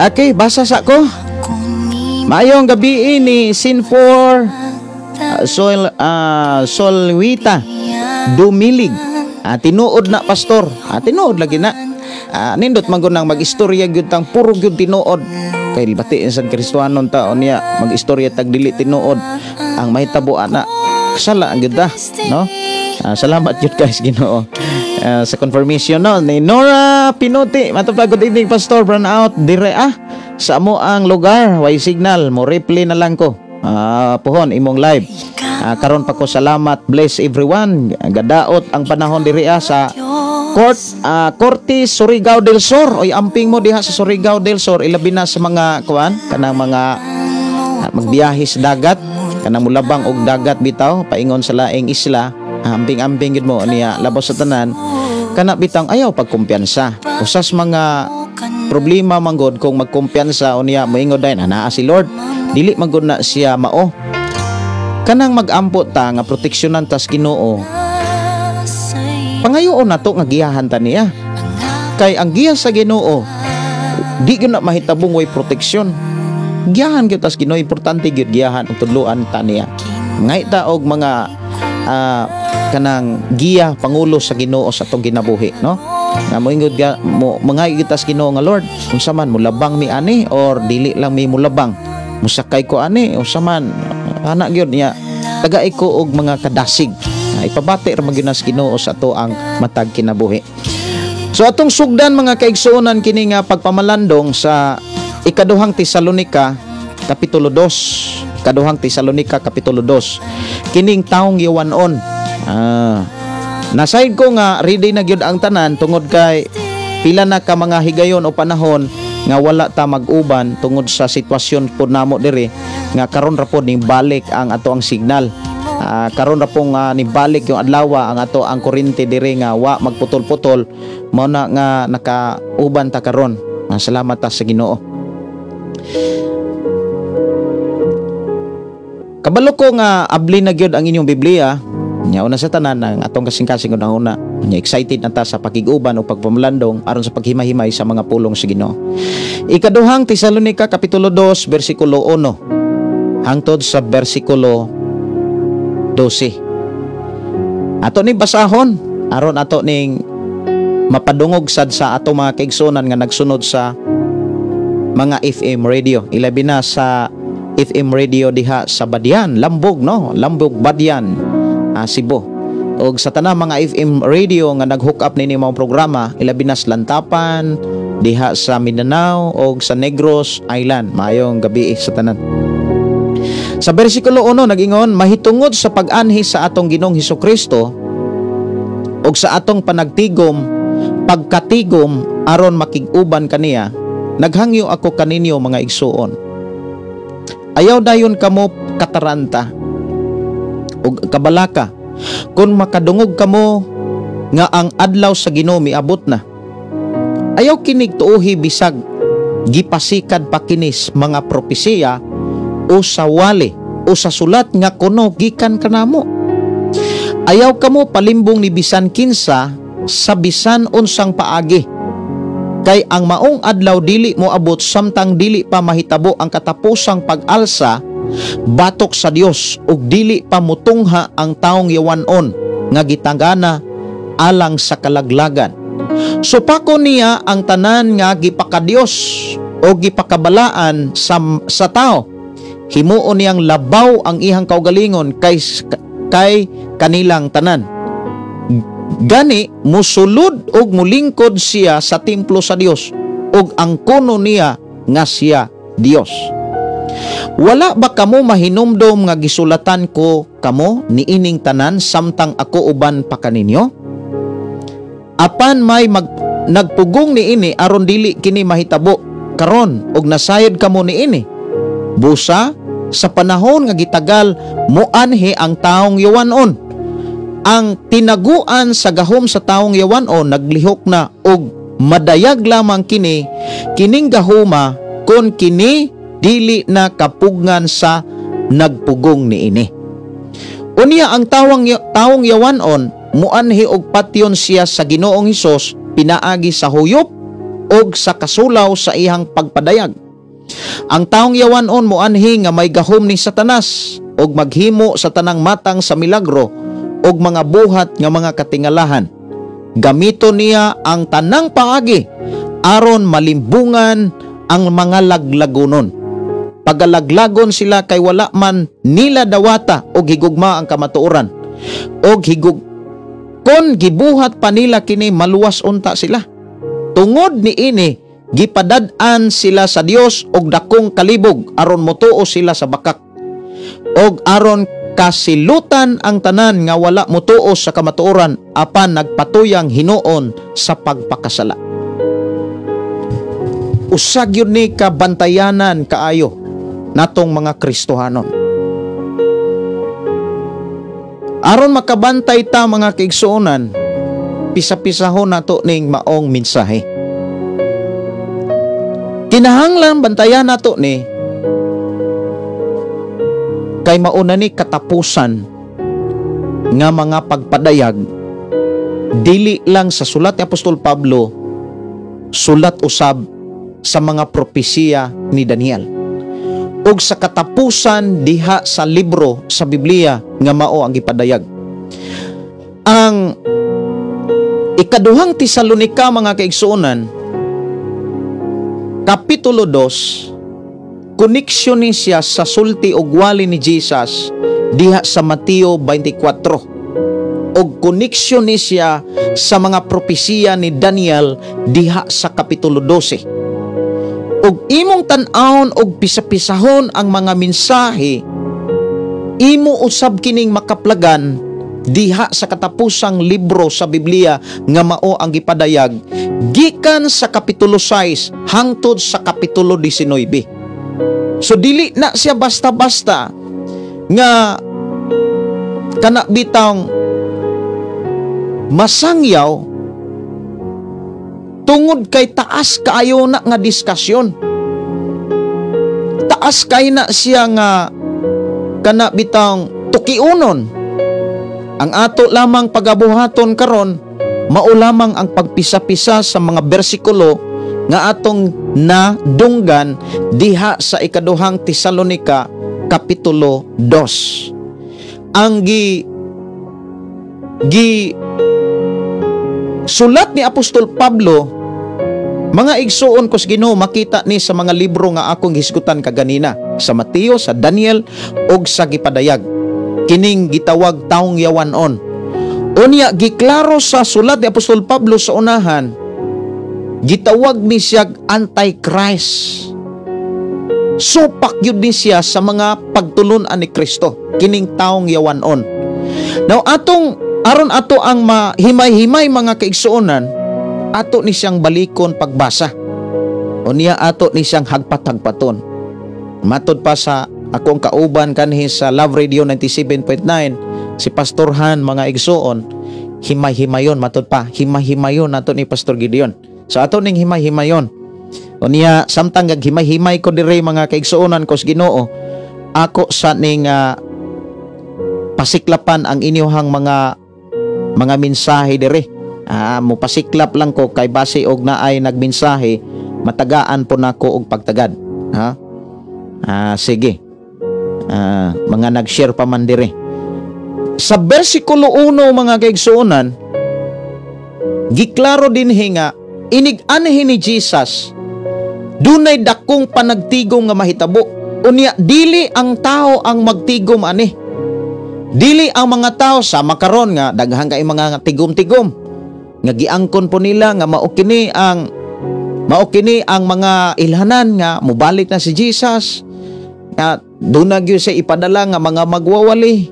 Okay, basa sa ko. Maayong gabi ni Sin4 Solwita Dumilig. Tinuod na pastor. Tinuod lagi na. Nindot man gud nang mag-istorya gyud tang puro gyud tinuod. Kay bati sa Kristohanon taon niya mag-istorya tag dili tinuod. Ang mahitabo ana kasala gyud ta, no? Salamat yun guys Ginoo. Sa confirmation ni Nora Pinuti, matupag good evening pastor, brown out dire sa amo ang lugar way signal mo replay na lang ko puhon imong live karon pa ko salamat, bless everyone. Gadaot ang panahon dire sa Cortes Surigao del Sur. Oy amping mo diha sa Surigao del Sur, ilabi na sa mga kanang mga magbiyahe sa dagat, kanang mulabang og dagat bitaw paingon sa laing isla. Amping-amping gid mo niya labos sa tanan kana bitang ayaw pagkumpiyansa. Usas mga problema manggod kung magkumpiyansa unya moingon day naa si Lord, dili manggod na siya mao. Kanang mag-ampo ta nga proteksyonan tas Ginoo. Pangayoon nato nga giyahan ta niya. Kay ang giya sa Ginoo di gyud na mahitabong way proteksyon. Giyahan gyud tas Ginoo, importante gyud giyahan ug tudloan ta niya. Ngay ta og mga kanang giya pangulo sa Ginoo sa atong ginabuhi, no? Nga moingod mo mga igitas Ginoo nga Lord, unsa man mulabang mi ani or dili lang mi mulabang, musakay ko ani unsa man ana gyud niya tagay ko og mga kadasig. Ipabati ra magyud nas Ginoo sa ato ang matag kinabuhi. So atong sugdan mga kaigsuonan kini nga pagpamalandong sa ikaduhang Tesalonika kapitulo 2. Ikaduhang Tesalonika kapitulo 2. Kining taong yawanon. Nasaid ko nga ready na gyud ang tanan tungod kay pila na ka mga higayon o panahon nga wala ta mag-uban tungod sa sitwasyon pod namo diri nga karon ra pod ning balik ang ato ang signal. Karon ra pong nibalik yung adlaw ang ato ang kuryente diri nga wa magputol-putol mao na nga nakauban ta karon. Salamat ta sa Ginoo. Kabalo ko nga abli na gyud ang inyong Biblia. Nya una sa tanan ang atong kasing-kasing una. Nya excited na ta sa pakiguban o pagpamalandong aron sa paghimay-himay sa mga pulong sa Ginoo. Ikaduhang Tesalonika kapitulo 2 bersikulo 1 hangtod sa bersikulo 12. Ato ni basahon aron ato ning mapadungog sad sa ato mga kaigsunan nga nagsunod sa mga FM radio. Ilabi na sa FM radio diha sa Badian, Lambog, no? Lambog, Badian, Cebu. Og sa tanang mga FM radio nga nag-hook up nini mga programa, ilabi na sa Lantapan, diha sa Mindanao og sa Negros Island. Maayong gabi sa tanan. Sa bersikulo 1 nagingon, mahitungod sa pag-anhi sa atong Ginoong Hesukristo og sa atong pagkatigom aron makig-uban kaniya, naghangyo ako kaninyo mga igsuon. Ayaw dayon kamo kataranta ug kabalaka kung makadungog kamo nga ang adlaw sa Ginoo miabot na. Ayaw kinig tuohi bisag gipasikad pa kinis mga propesiya o sa wali o sa sulat nga kuno gikan kanamo. Ayaw kamo palimbong ni bisan kinsa sa bisan unsang paagi. Kay ang maong adlaw dili mo abot samtang dili pa mahitabo ang katapusang pag-alsa batok sa Dios ug dili pa mutungha ang taong yawanon nga gitanggana alang sa kalaglagan. Supako niya ang tanan nga gipakadios o gipakabalaan sa tao. Himuon niyang labaw ang ihang kaugalingon kay kanilang tanan. Gani musulod og mulingkod siya sa templo sa Dios og ang kuno niya nga siya Dios. Wala ba kamo mahinumdom nga gisulatan ko kamo niining tanan samtang ako uban pa kaninyo? Apan may nagpugong niini aron dili kini mahitabo karon og nasayod kamo niini. Busa sa panahon nga gitagal moanhi ang taong yawanon. Ang tinaguan sa gahom sa taong yawanon naglihok na og madayag lamang kining gahoma kon kini dili na kapugngan sa nagpugong niini. Unya ang taong yawanon muanhi og patyon siya sa Ginoong Hesus pinaagi sa huyop og sa kasulaw sa ihang pagpadayag. Ang taong yawanon muanhi nga may gahom ni Satanas og maghimo sa tanang matang sa milagro og mga buhat nga mga katingalahan. Gamito niya ang tanang paagi aron malimbungan ang mga laglagonon. Pagalaglagon sila kay wala man nila dawata og higugma ang kamatuoran. Og kon gibuhat pa nila kini maluwas unta sila. Tungod niini gipadad-an sila sa Dios og dakong kalibog aron motuo sila sa bakak. Og aron kasilutan ang tanan nga wala motuo sa kamatuoran apan nagpatuyang hinuon sa pagpakasala. Usag yun ni kabantayanan kaayo natong mga Kristohanon. Aron makabantay ta mga kaigsuonan, pisa-pisahon nato ning maong mensahe. Kinahanglan bantayan nato ni kay mauna ni katapusan nga mga pagpadayag dili lang sa sulat ni Apostol Pablo, sulat usab sa mga propesiya ni Daniel ug sa katapusan diha sa libro sa Biblia nga mao ang gipadayag. Ang ikaduhang Tesalonica, mga kaigsuonan, Kapitulo 2, koneksyon ni siya sa sulti o wali ni Jesus diha sa Mateo 24. O koneksyon ni siya sa mga propesiya ni Daniel diha sa Kapitulo 12. Og imong tan-awon og pisa-pisahon ang mga mensahe, imo usab kining makaplagan diha sa katapusang libro sa Biblia nga mao ang gipadayag gikan sa Kapitulo 6 hangtod sa Kapitulo 19. So dili na siya basta-basta nga kana bitang masangyaw tungod kay taas kaayo na nga diskasyon. Taas kay na siya nga kana bitang tukiunon. Ang ato lamang pagabuhaton karon mao lamang ang pagpisa-pisa sa mga bersikulo nga atong nadunggan diha sa ikaduhang Tesalonica Kapitulo 2. Ang sulat ni Apostol Pablo, mga igsuon ko sa Ginoo, makita ni sa mga libro nga akong hisgutan kaganina, sa Mateo, sa Daniel og sa gipadayag, kining gitawag taong yawanon. Unya giklaro sa sulat ni Apostol Pablo sa unahan, gitawag ni siya Antichrist. Supak yun ni siya sa mga pagtulunan ni Kristo, kining taong yawanon. Now aron ato ang mahimay-himay mga kaigsuonan, ato ni siyang balikon pagbasa. Unya ato ni siyang hagpat-hagpaton. Matod pa sa akong kauban kanhi sa Love Radio 97.9, si Pastor Han, mga igsuon, himay-himayon, matod pa, himay-himayon nato ni Pastor Gideon. So ato ning himay-himayon. Unya samtang himay-himay ko dire mga kaigsuonan ko sa Ginoo, ako sa ning pasiklapan ang inyohang mga mensahe dire. Mo pasiklap lang ko kay base og naay nagmensahe, matagaan po nako og pagtagad. Sige. Mga nag-share pa man dire. Sa bersikulo 1 mga kaigsuonan, giklaro din nga inig-anhin ni Jesus dunay dakong panagtigom nga mahitabo. Unya dili ang tao ang magtigom ani. Dili ang mga tao sa makaron nga daghang kay mga tigom-tigom nga giangkon po nila nga mao kini ang mga ilhanan nga mubalik na si Jesus. Nga doon na gyud sa ipadala nga mga magwawali,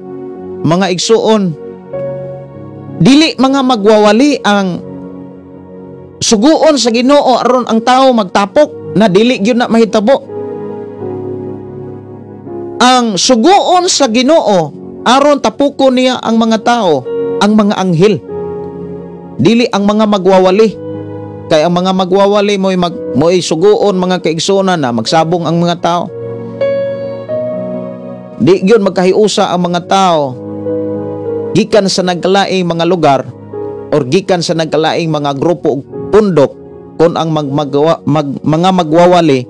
mga igsuon. Dili mga magwawali ang suguon sa Ginoo aron ang tao magtapok na dili gyud na mahitabo. Ang suguon sa Ginoo aron tapukon niya ang mga tao, ang mga anghel. Dili ang mga magwawali. Kay ang mga magwawali mo'y suguon mga kaigsuonan na magsabong ang mga tao. Di gyud magkahiusa ang mga tao gikan sa nagkalaing mga lugar or gikan sa nagkalaing mga grupo ug pundok kung ang mga magwawali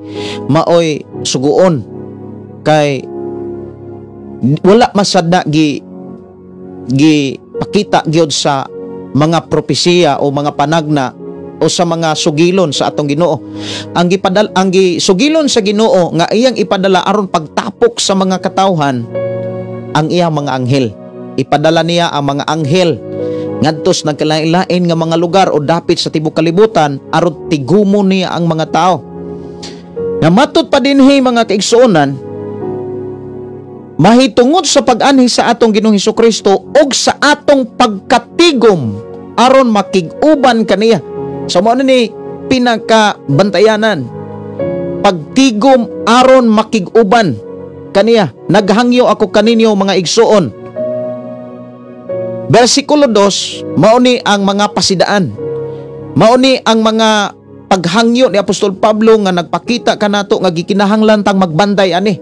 maoy suguon. Kay wala masada pakita gyud sa mga propesiya o mga panagna o sa mga sugilon sa atong Ginoo. Ang sugilon sa Ginoo nga iyang ipadala aron pagtapok sa mga katawhan ang iyang mga anghel. Ipadala niya ang mga anghel ngadtos nagkalain-lain nga mga lugar o dapit sa tibuok kalibutan aron tigumon niya ang mga tao. Nga matud pa dinhi mga kaigsuonan, mahitungod sa pag-anhi sa atong Ginoong Hesukristo og sa atong pagkatigom aron makig-uban kaniya. So mo ni pinakabantayanan, pagtigom aron makig-uban kaniya. Naghangyo ako kaninyo mga igsuon. Bersikulo 2, mao ni ang mga pasidaan. Mao ni ang mga paghangyo ni Apostol Pablo nga nagpakita kanato nga gikinahanglan tang magbantay ani.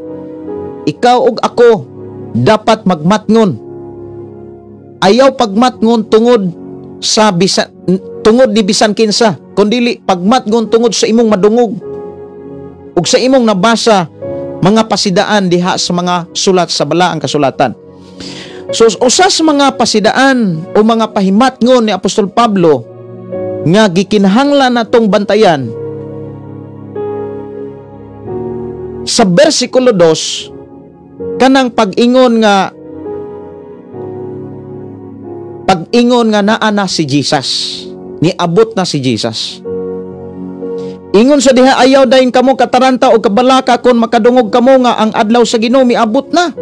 Ikaw ug ako dapat magmatngon. Ayaw pagmatngon tungod ni bisan kinsa, kundili pagmatngon tungod sa imong madungog ug sa imong nabasa mga pasidaan diha sa mga sulat sa balaang kasulatan. So usas mga pasidaan o mga pahimatngon ni Apostol Pablo nga gikinahanglan natong bantayan sa bersikulo 2 kanang pag-ingon nga naa na si Jesus, niabot na si Jesus. Ingon sa diha, ayaw dayon kamo kataranta o kabalaka kon makadungog kamo nga ang adlaw sa Ginoo miabot na.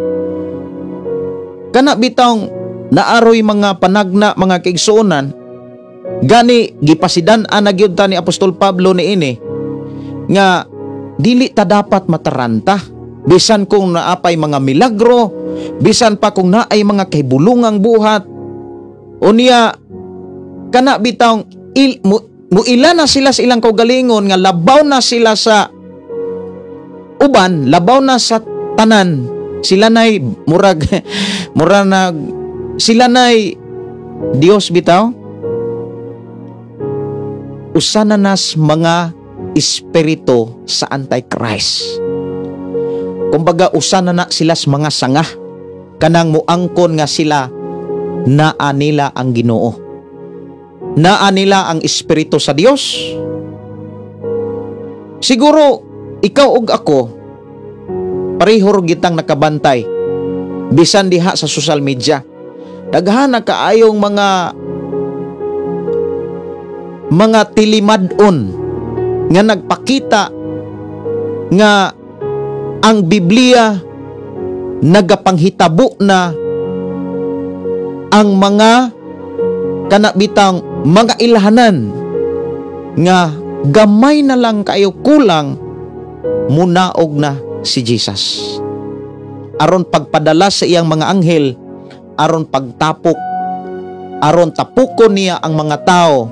Kana bitawng naaroy mga panagna, mga kaigsuonan, gani gipasidan-an na gyud ta ni Apostol Pablo niini nga dili ta dapat mataranta bisan kung naapay mga milagro, bisan pa kung naay mga kahibulungang buhat. Unya kana bitawng muila na sila sa ilang kaugalingon nga labaw na sila sa uban, labaw na sa tanan. Sila nay murag sila nay Dios bitaw. Usa na nas mga espiritu sa Antichrist. Kumbaga usa na sila sa mga sanga kanang muangkon nga sila naa nila ang Ginoo. Naa nila ang espiritu sa Dios. Siguro ikaw ug ako pareho gitang nakabantay bisan diha sa social media. Daghan na kaayong mga tilimadon nga nagpakita nga ang Biblia nagapanghitabo na ang mga kanabitang mga ilahanan nga gamay na lang kayo kulang munaog na si Jesus. Aron pagpadala sa iyang mga anghel, aron pagtapok, aron tapukon niya ang mga tao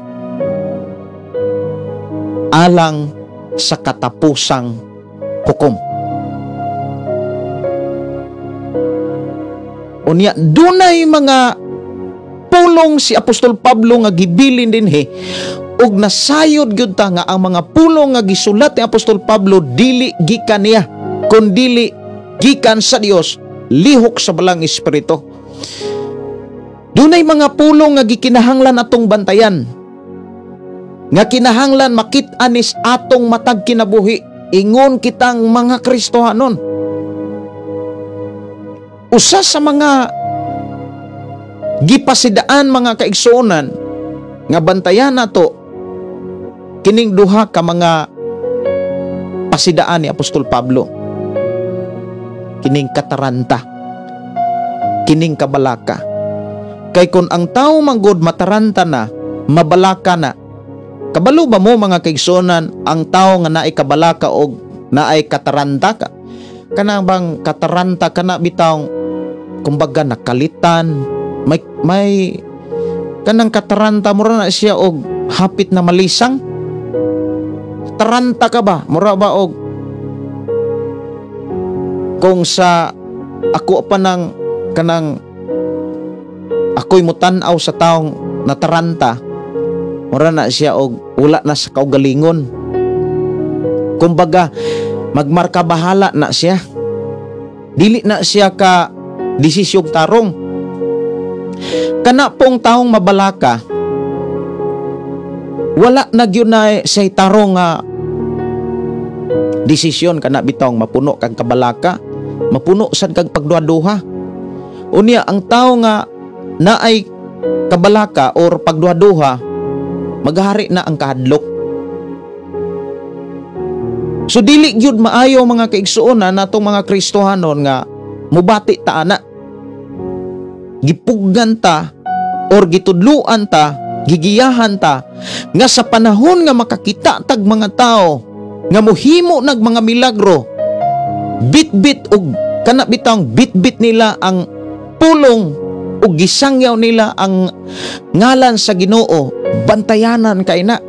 alang sa katapusang hukom. Unya dunay mga pulong si Apostol Pablo nga gibilin dinhi ug nasayod gyud ta nga ang mga pulong nga gisulat ni Apostol Pablo dili gikan niya kundi gikan sa Dios, lihok sa balang espiritu. Dunay mga pulong nga gikinahanglan atong bantayan, nga kinahanglan makit-an is atong matag kinabuhi ingon kitang mga Kristohanon. Usa sa mga gipasidaan mga kaigsuonan nga bantayan nato kining duha ka mga pasidaan ni Apostol Pablo. Kining kataranta, kining kabalaka. Kay kun ang tao manggod mataranta na, mabalaka na, kabalo ba mo mga kaigsuonan ang tao nga naay kabalaka o naay kataranta ka? Kanang bang kataranta kana bitawng kumbaga nakalitan, may kanang kataranta mura na siya og hapit na malisang. Taranta ka ba? Mura ba og kung sa ako pa ng kanang ako'y mutanaw sa taong nataranta, mura na siya og wala na sa kaugalingon. Kumbaga magmarka bahala na siya, dili na siya ka desisyong tarong. Kana pong taong mabalaka, wala na gyud na siya tarong nga desisyon kana bitawng mapuno kag kabalaka, mapuno sad kag pagduha-duha. Unya ang tao nga naay kabalaka or pagduha-duha, maghari na ang kahadlok. So dili gyud maayo mga kaigsuonan natong mga Kristohanon nga mubati ta ana. Gipuggan ta or gitudluan ta, gigiyahan ta nga sa panahon nga makakita tag mga tao nga mohimo nag mga milagro, bit-bit og kana bitang bit-bit nila ang pulong ug gisangyaw nila ang ngalan sa Ginoo, bantayanan kay na.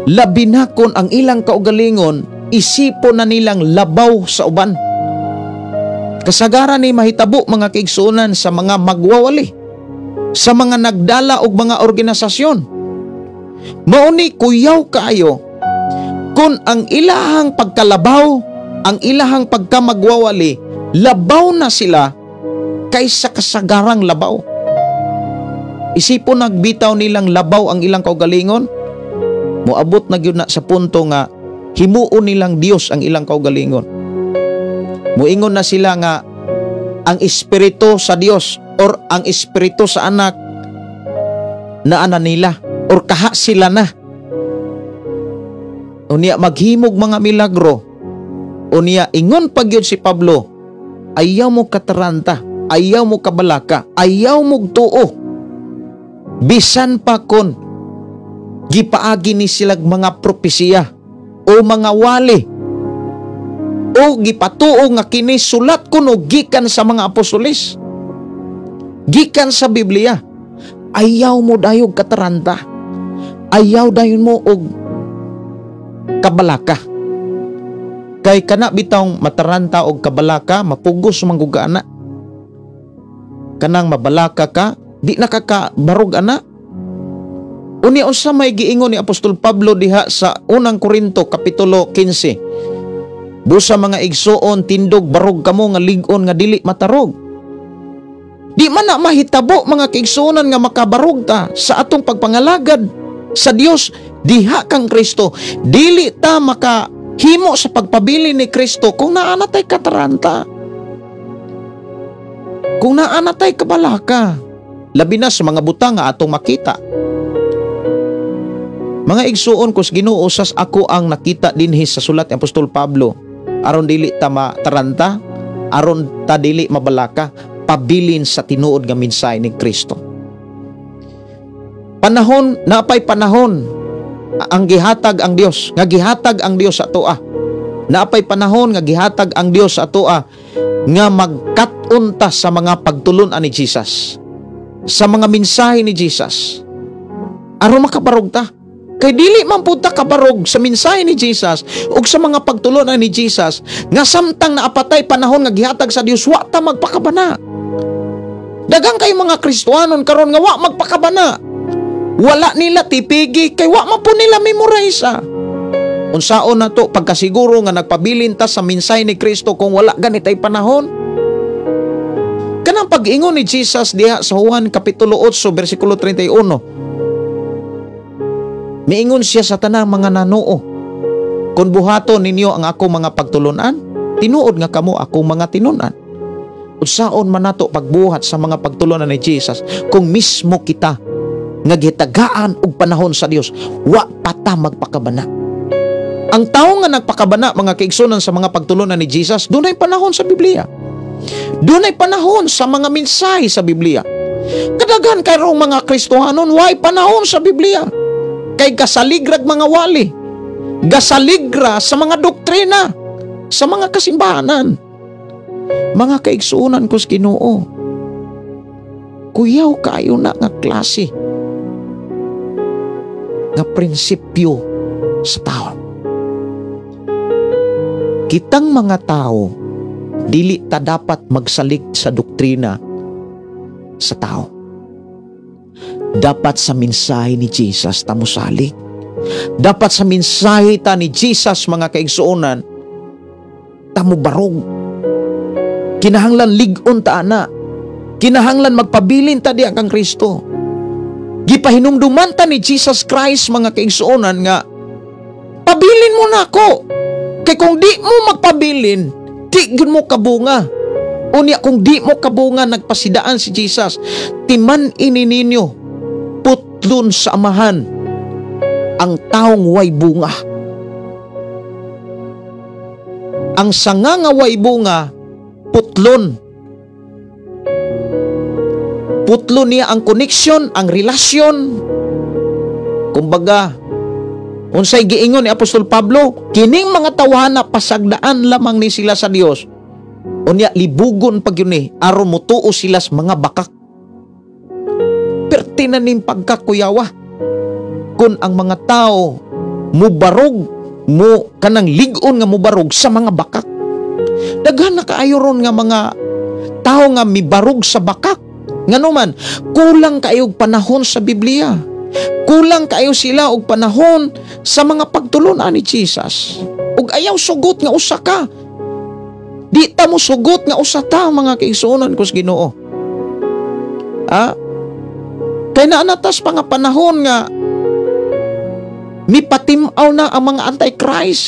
Labi na kon ang ilang kaugalingon isipon na nilang labaw sa uban. Kasagaran ni mahitabo mga kaigsuonan sa mga magwawali, sa mga nagdala og mga organisasyon. Mauni kuyaw kaayo kung ang ilahang pagkalabaw, ang ilahang pagkamagwawali, labaw na sila kaysa kasagarang labaw. Isipon nagbitaw nilang labaw ang ilang kaugalingon, moabot na gyud na sa punto nga himuon nilang Dios ang ilang kaugalingon. Muingon na sila nga ang espiritu sa Dios or ang espiritu sa anak na ana nila or kaha sila na. Unya maghimog mga milagro. Unya ingon pa gyud si Pablo, ayaw mo kataranta, ayaw mo kabalaka, ayaw mo tuo. Bisan pa kon gipaagi ni silag mga propesiya o mga wali o gipatuo nga kini sulat kuno gikan sa mga apostoles, gikan sa Biblia. Ayaw mo dayog kataranta, ayaw dayon mo og kabalaka. Kay kana bitawng mataranta og kabalaka mapugos manggugana. Kanang mabalaka ka, di nakakabarog ana. Unya usa may giingon ni Apostol Pablo diha sa unang Korinto kapitulo 15. Busa mga igsuon tindog barog kamo nga lig-on nga dili matarog. Di man na mahitabo mga kaigsuonan nga makabarog ta sa atong pagpangalagad sa Dios diha kang Kristo. Dili ta makahimo sa pagpabili ni Kristo kung naa na tay kataranta, kung naa na tay kabalaka, labi na sa mga butang nga atong makita. Mga igsuon kus Ginoo, sas ako ang nakita dinhi sa sulat ni Apostol Pablo, aron dili ta mataranta, aron ta dili mabalaka, pabilin sa tinuod nga mensahe ni Kristo. Panahon, napay panahon ang gihatag ang Dios, nga gihatag ang Dios sa atoa. Napay panahon nga gihatag ang Dios sa atoa nga magkat-unta sa mga pagtulon-an ni Jesus, sa mga mensahe ni Jesus, aron makabarog ta. Kay dili man pud ta kabarog sa mensahe ni Jesus ug sa mga pagtulon-an ni Jesus nga samtang naapatay panahon nga gihatag sa Dios, wa ta magpakabana. Daghang kay mga Kristiyanon karon nga wa magpakabana. Wala nila tipigi kay wa man po nila memorize. Unsaon na to pagkasiguro nga nagpabilin ta sa mensahe ni Kristo kung wala ganitay panahon? Kanang pag-ingon ni Jesus diha sa Juan kapitulo 8 bersikulo 31. Miingon siya sa tanang mga nanuo, kung buhaton ninyo ang ako mga pagtulunan, tinuod nga kamo ako mga tinunan. Unsaon man nato pagbuhat sa mga pagtulunan ni Jesus kung mismo kita nga gitagaan og panahon sa Dios, wa pata magpakabana. Ang tao nga nagpakabana mga kaigsunan sa mga pagtulunan ni Jesus, dunay panahon sa Biblia. Dunay panahon sa mga mensahe sa Biblia. Kadaghan kayrong mga Kristohanon way panahon sa Biblia. Kay gasaligrag mga wali, gasaligra sa mga doktrina, sa mga kasimbahanan. Mga kaigsuunan ko sa Ginoo, kuyaw kayo na nga klase nga prinsipyo sa tao. Kitang mga tao, dili ta dapat magsalig sa doktrina sa tao. Dapat sa mensahe ni Jesus ta mosalig. Dapat sa mensahe ta ni Jesus mga kaigsuonan ta mobarog. Kinahanglan lig-on ta ana. Kinahanglan magpabilin ta diha kang Kristo. Gipahinumduman ta ni Jesus Christ mga kaigsuonan nga pabilin mo na ako. Kay kung di mo magpabilin, di gyud mo kabunga. Unya kung di mo kabunga nagpasidaan si Jesus, timan ini ninyo putlon sa amahan ang taong way bunga. Ang sanga nga way bunga, putlon. Putlon niya ang koneksyon, ang relasyon. Kumbaga, unsay giingon ni Apostol Pablo, kining mga tawhana pasagdaan lamang ni sila sa Dios. Unya libugon pag yun aron mutuo sila sa mga bakak. Pertinanin pagkakuyawa kung ang mga tao mubarog mo kanang lig-on nga mubarog sa mga bakak. Daghan na kaayo ron nga mga tao nga mibarog sa bakak. Nganuman, kulang kaayog panahon sa Biblia. Kulang kayo sila og panahon sa mga pagtulunan ni Jesus. Ug ayaw sugot nga usa ka. Di ta mo sugot nga usa ta mga kaigsuonan ko sa Ginoo. Kay naanatas pa nga panahon nga mipatimaw na ang mga anti-Christ.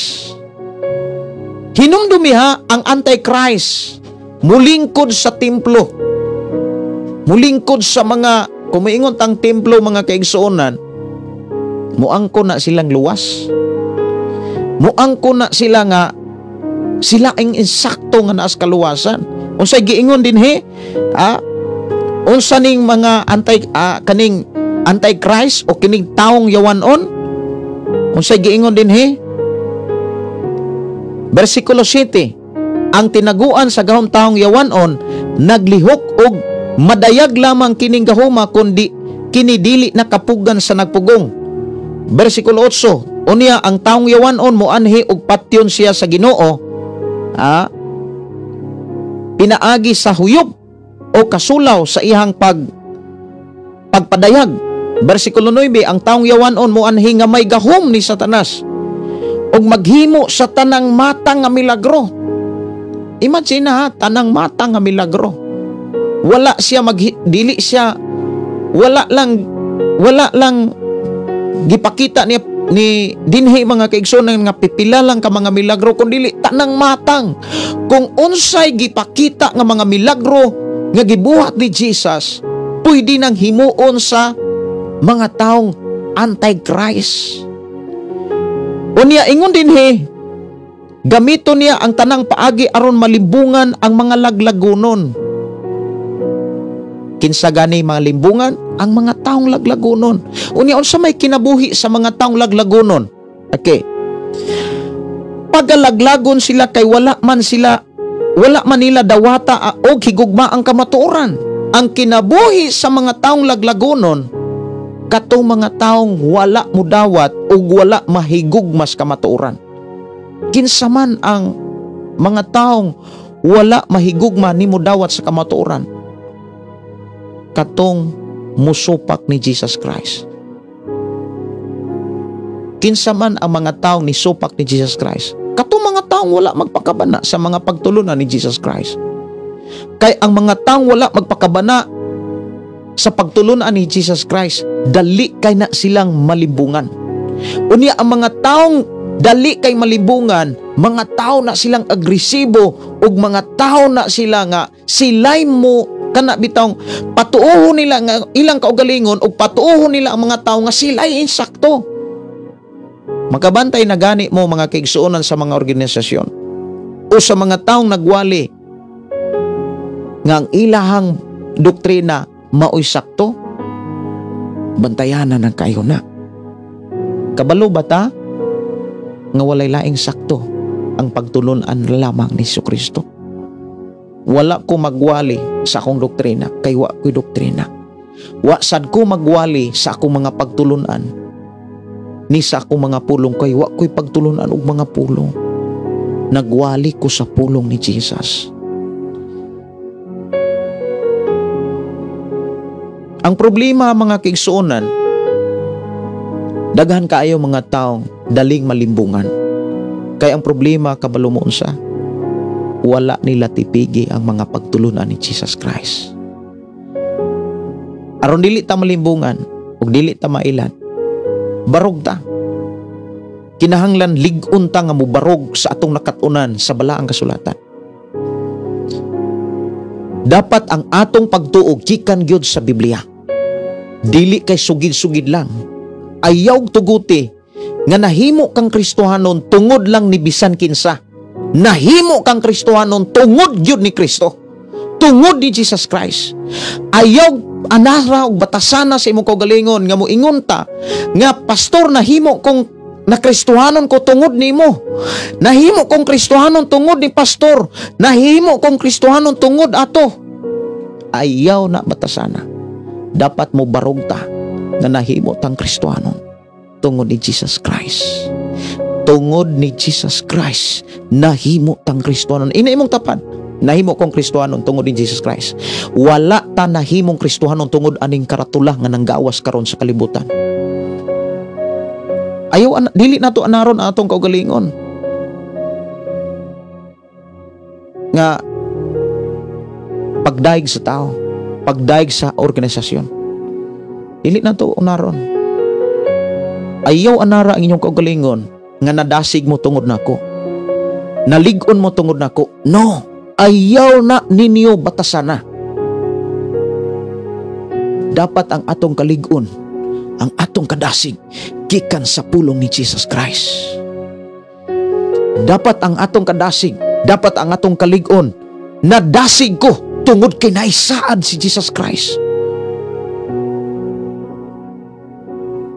Hinumdumiha ang anti-Christ, mulingkod sa templo, mulingkod sa mga, kumiingon tang templo mga kaigsuonan, muangko na silang luwas, muangko na sila nga, sila ang insakto nga naas kaluwasan. Unsay giingon din unsa ning mga kaning anti-Christ o kining taong yawanon, unsay giingon din versikulo 7, ang tinaguan sa gahom taong yawanon naglihok og madayag lamang kining gahuma kundi kini dili nakapugan sa nagpugong. Versikulo 8, unya ang taong yawanon moanhi og patyon siya sa Ginoo, pinaagi sa huyop o kasulaw sa ihang pagpadayag. Versikulo 9, ang taong yawanon moanhi nga may gahom ni Satanas og maghimo sa tanang mata nga milagro. Imagine tanang mata nga milagro. Wala siya dili siya wala lang gipakita ni dinhi mga kaigsunan nga pipila lang ka mga milagro, kundi tanang matang. Kung unsay gipakita nga mga milagro nga gibuhat ni Jesus, pwede nang himuon sa mga taong anti-Christ. Unya ingon din gamito niya ang tanang paagi aron malimbungan ang mga laglagonon. Kinsa gani mga limbungan? Ang mga taong laglagonon. Unya unsa may kinabuhi sa mga taong laglagonon? Okay. Pagalaglagon sila kay wala man nila dawata o higugma ang kamatuoran. Ang kinabuhi sa mga taong laglagonon, katong mga taong wala mudawat o wala mahigugmas kamatuoran. Kinsa man ang mga taong wala mahigugma ni mudawat sa kamatuoran, katong musupak ni Jesus Christ. Kinsa man ang mga taong nisupak ni Jesus Christ, katong mga taong wala magpakabana sa mga pagtulunan ni Jesus Christ. Kay ang mga taong wala magpakabana sa pagtulunan ni Jesus Christ, dali kay na silang malibungan. Unya ang mga taong dali kay malibungan, mga tao na silang agresibo ug mga tao na sila nga silay mo kana bitong patuohon nila nga ilang kaugalingon ug patuohon nila ang mga tao nga sila'y insakto. Magkabantay na gani mo mga kaigsuonan sa mga organisasyon o sa mga taong nagwali nga ang ilahang doktrina mao'y sakto, bantayanan ng kayo na. Kabalo ba ta nga walay laing sakto ang pagtulunan lamang ni Jesucristo? Wala ko magwali sa akong doktrina kay wa ko'y doktrina. Wa sad ko magwali sa akong mga pagtulunan ni sa akong mga pulong kay wa ko'y pagtulunan og mga pulong. Nagwali ko sa pulong ni Jesus. Ang problema mga kaigsuonan, daghan kaayo mga taong daling malimbungan. Kaya ang problema kabalo mo unsa, wala nila tipigi ang mga pagtulunan ni Jesus Christ. Aron dili ta malimbungan ug dili ta mailan, barog ta. Kinahanglan lig-on ta nga mobarog sa atong nakatunan sa balaang kasulatan. Dapat ang atong pagtuo gikan gyud sa Biblia. Dili kay sugid-sugid lang. Ayaw tuguti nga nahimo kang Kristohanon tungod lang ni bisan kinsa. Nahimo kang Kristohanon tungod gyud ni Kristo, tungod ni Jesus Christ. Ayaw anara og batasana sa imong kaugalingon nga moingon ta nga pastor nahimo kong na Kristohanon ko tungod nimo. Nahimo kong Kristohanon tungod ni pastor. Nahimo kong Kristohanon tungod ato. Ayaw na batasana. Dapat mo barog ta na nahimo tang Kristohanon tungod ni Jesus Christ. Tungod ni Jesus Christ nahimo tang Kristohanon. Ina imong tapan, nahimo kong Kristohanon tungod ni Jesus Christ. Wala ta nahimong Kristohanon tungod aning karatula nga nanggawas karon sa kalibutan. Ayaw dili nato anaron atong kaugalingon nga pagdaig sa tao. pagdaig sa organisasyon. Dili na to unaron. Ayaw anara ang inyong kaugalingon nga nadasig mo tungod nako. Naligon mo tungod nako. No, ayaw na ninyo batasana. Dapat ang atong kaligon, ang atong kadasig gikan sa pulong ni Jesus Christ. Dapat ang atong kadasig, dapat ang atong kaligon nadasig ko tungod kay naisaad si Jesus Christ.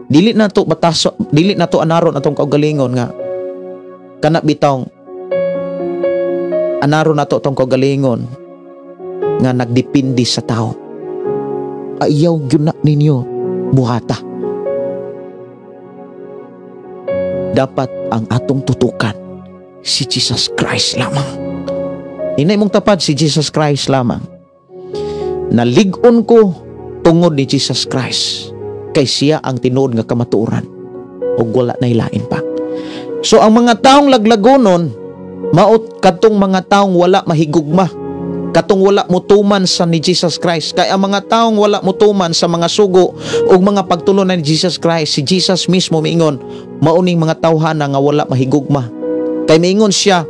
Dili na to bataso, dili na to anaron atong kaugalingon nga kana bitawng anaron na to atong kaugalingon nga nagdepende sa tao. Ayaw gyud na ninyo buhata. Dapat ang atong tutukan si Jesus Christ lamang. Hinay mong tapat si Jesus Christ lamang. Naligon ko tungod ni Jesus Christ. Kay siya ang tinuod nga kamatuoran ug wala na ilain pa. So ang mga taong laglagonon maot katong mga taong wala mahigugma, katong wala mutuman sa ni Jesus Christ. Kay ang mga taong wala mutuman sa mga sugo ug mga pagtulunan ni Jesus Christ, si Jesus mismo miingon mauning mga tawhana nga wala mahigugma. Kay miingon siya,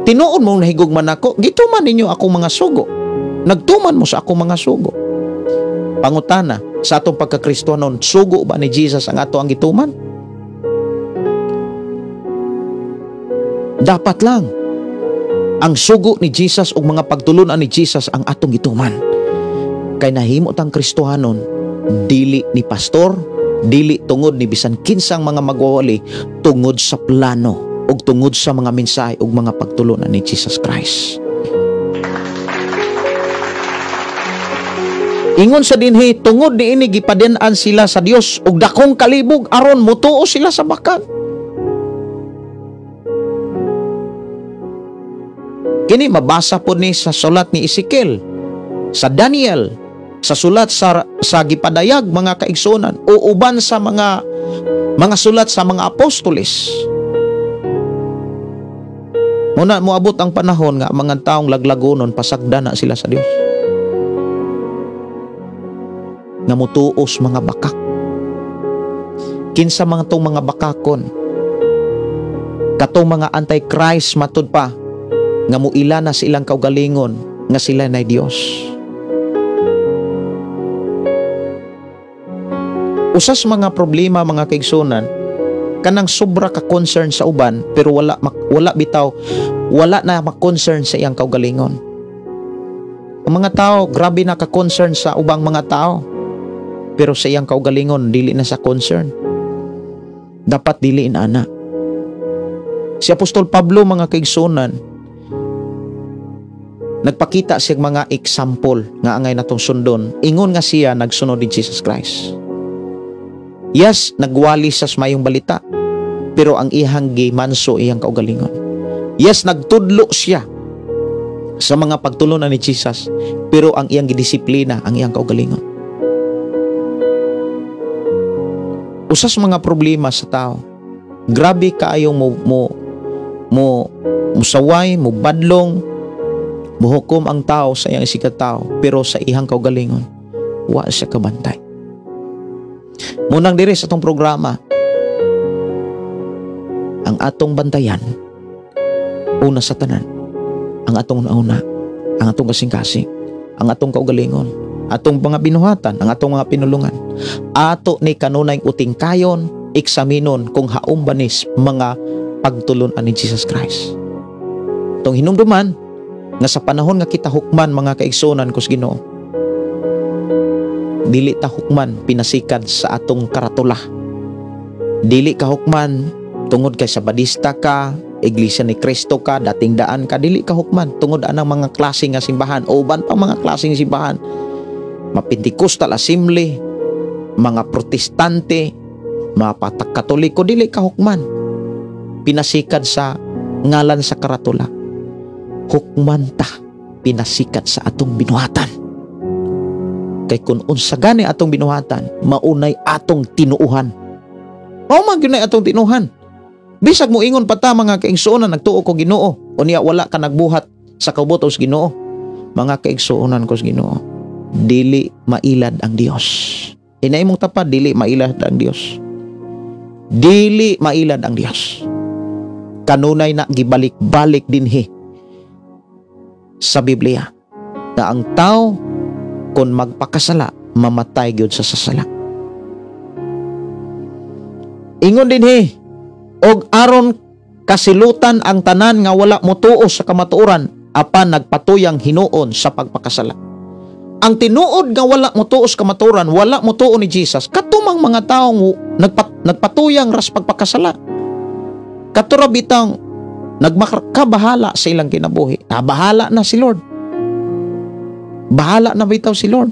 tinuod mo nahigugma nako, gituman ninyo akong mga sugo. Nagtuman mo sa akong mga sugo. Pangutana, sa atong pagkakristohanon, sugo ba ni Jesus ang ato ang gituman? Dapat lang ang sugo ni Jesus ug mga pagtulunan ni Jesus ang atong gituman. Kay nahimo tang kristohanon dili ni pastor, dili tungod ni bisan kinsang mga magwawali, tungod sa plano ug tungod sa mga mensahe ug mga pagtulunan ni Jesus Christ. Ingon sa dinhi, tungod niini gipaden-an sila sa Dios ug dakong kalibog aron motuo sila sa bakal. Kini mabasa po ni sa sulat ni Ezekiel, sa Daniel, sa sulat sa gipadayag mga kaigsunan o uban sa mga sulat sa mga apostoles. Muna moabot ang panahon nga mga taong laglagonon pasagda na sila sa Dios. Nga mutuos mga bakak. Kinsa mga tong mga bakakon, katong mga anti-Christ matud pa, nga muila na silang kaugalingon nga sila na Dios. Usas mga problema mga kaigsunan, kanang sobra ka concern sa uban pero wala na ma-concern sa iyang kaugalingon. Ang mga tao grabe na ka-concern sa ubang mga tao, pero sa iyang kaugalingon dili na sa concern. Dapat diliin ana. Si Apostol Pablo mga kaigsunan, nagpakita siya mga example nga angay natong sundon. Ingon nga siya nagsunod ni Jesus Christ. Yes, nagwali sa mayong balita, pero ang ihang gimanso iyang kaugalingon. Yes, nagtudlo siya sa mga pagtulunan ni Jesus, pero ang iyang gidisiplina ang iyang kaugalingon. Usas mga problema sa tao, grabe kaayong musaway, mubadlong, muhukom ang tao sa iyang sikat tao, pero sa ihang kaugalingon wa siya kabantay. Munang diri sa atong programa, ang atong bantayan una sa tanan, ang atong nauna, ang atong kasing-kasing, ang atong kaugalingon, atong mga binuhatan, ang atong mga pinulungan, ato ni kanunay uting kayon, eksaminon kung haom banis mga pagtulunan ni Jesus Christ. Itong hinumduman nga sa panahon nga kita hukman mga kaigsunan kus Ginoo, dili ta hukman pinasikad sa atong karatula. Dili ka hukman tungod kay sabadista ka, Iglesia ni Cristo ka, dating daan ka, dili ka hukman tungod anang mga klase nga simbahan o uban pang mga klaseng simbahan, Mapintikostal Assembly, mga Protestante, mga Patak Katoliko, dili ka hukman pinasikad sa ngalan sa karatula. Hukman ta pinasikad sa atong binuhatan. Kay kung unsa gani atong binuhatan, maunay atong tinuuhan. Mao man gyud atong tinuuhan. Bisag mo ingon pa ta mga kaigsuonan nagtuo ko Ginoo, unya wala ka nagbuhat sa kabutos Ginoo. Mga kaigsuonan ko sa Ginoo, dili mailad ang Dios. Inaimong tapat, dili mailad ang Dios. Dili mailad ang Dios. Kanunay na gibalik-balik dinhi sa Biblia na ang tao kung magpakasala, mamatay gyud sa sasala. Ingon dinhi, og aron kasilutan ang tanan nga wala motuo sa kamatuoran apan nagpatuyang hinuon sa pagpakasala. Ang tinuod nga wala motuo sa kamatuoran, wala motuo ni Jesus, katumang mga taong nagpatuyang ras pagpakasala. Katura bitang nagmakabahala sa ilang kinabuhi. Bahala na si Lord. Bahala na bitaw si Lord.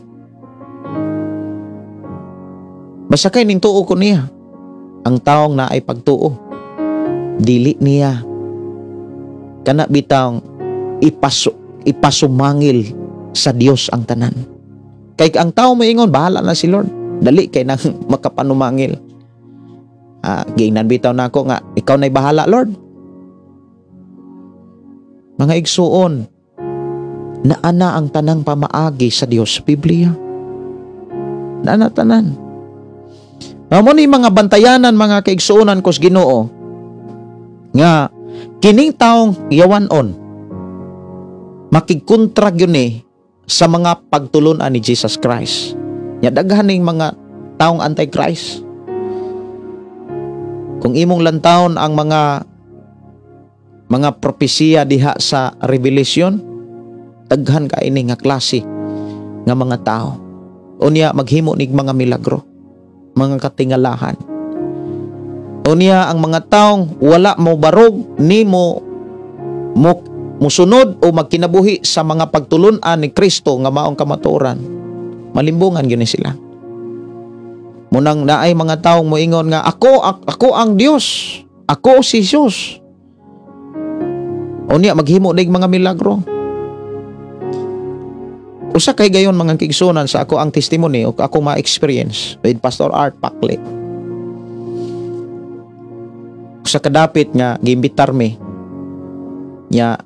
Basta kay ning tuo ko niya. Ang taong na ay pagtuo, dili niya kana bitang ipasumangil sa Dios ang tanan. Kay ang tao moingon, bahala na si Lord. Dali kay nang makapanumangil. Gingnan bitaw na ako nga, ikaw na'y bahala, Lord. Mga igsuon, naana ang tanang pamaagi sa Dios sa Biblia. Naana tanan. Amo ni mga bantayanan, mga kaigsuonan kos Ginoo, nga kining taong yawanon makigkontra gyud sa mga pagtulon-an ni Jesus Christ. Nya daghan ning mga taong anti-Christ. Kung imong lantawon ang mga propesiya diha sa Revelation, daghan ka ini nga klase nga mga tao. Unya maghimo nig mga milagro, mga katingalahan. Unya ang mga taong wala mo barog ni mo musunod o magkinabuhi sa mga pagtulon-an ni Kristo nga maong kamatuoran, malimbungan gyud sila. Munang naay mga taong moingon nga ako ang Dios, ako si Jesus. Unya maghimo nig mga milagro. Usa kay gayon mga kigsunan sa ako ang testimony o ako ma-experience with Pastor Art Pakli. Usa kadapit nga giimbitar mi nya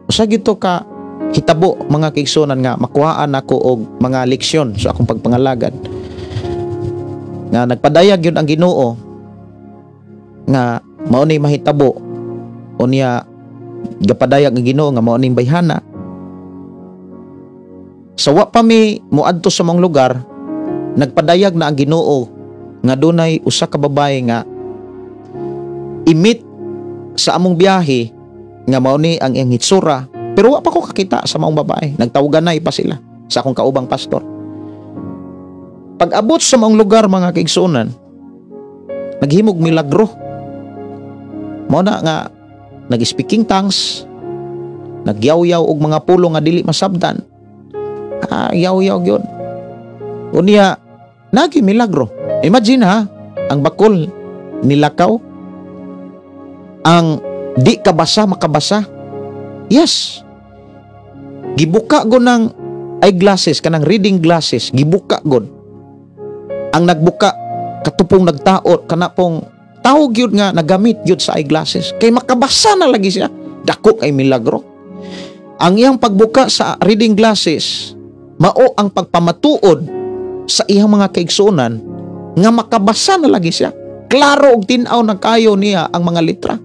usa gito ka hitabo mga kigsunan nga makuhaan ako og mga leksyon sa akong pagpangalagad. Nga nagpadayag yun ang Ginoo nga mao ni mahitabo unya gapadayag ang Ginoo nga mao ning bayhana. Sa wa pa mi moadto sa mong lugar, nagpadayag na ang Ginoo nga dunay usa ka babae nga imit sa among biyahe nga mao ni ang iyang hitsura, pero wa pa ko kakita sa maong babae. Nagtawagan na pa sila sa akong kaubang pastor. Pag-abot sa maong lugar mga kaigsuonan, naghimog milagro. Mao na nga nag-speaking tongues, nagyaw-yaw og mga pulo nga dili masabdan. Yaw-yaw yun. Unya, nagi milagro. Imagine ha, ang bakol nilakaw, ang di kabasa makabasa. Yes. Gibuka go ng eyeglasses, kanang reading glasses, gibuka god. Ang nagbuka, katupong nagtaot, kanapong tawag yun nga, nagamit yun sa eyeglasses. Kay makabasa na lagi siya. Dako kay milagro. Ang iyang pagbuka sa reading glasses, mao ang pagpamatuod sa iyang mga kaigsuonan nga makabasa na lagi siya. Klaro og tin-aw na kayo niya ang mga litra.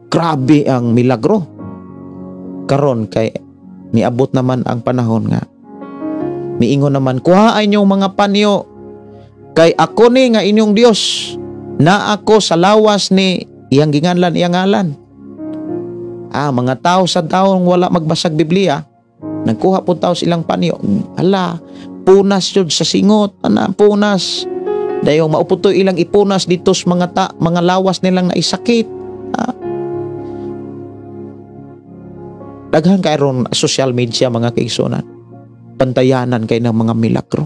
Grabe ang milagro. Karon kay niabot naman ang panahon nga miingon naman, kuhaay niyong mga panyo kay ako ni nga inyong Dios na ako sa lawas ni iyang ginganlan iyang ngalan. Mga tao sa taong wala magbasag Biblia, nagkuha po tao silang panyo. Hala, punas yun sa singot. Punas. Dayong mauputo ilang ipunas dito sa mga lawas nilang naisakit. Daghan kayron social media mga kaigsuonan. Pantayanan kay ng mga milagro.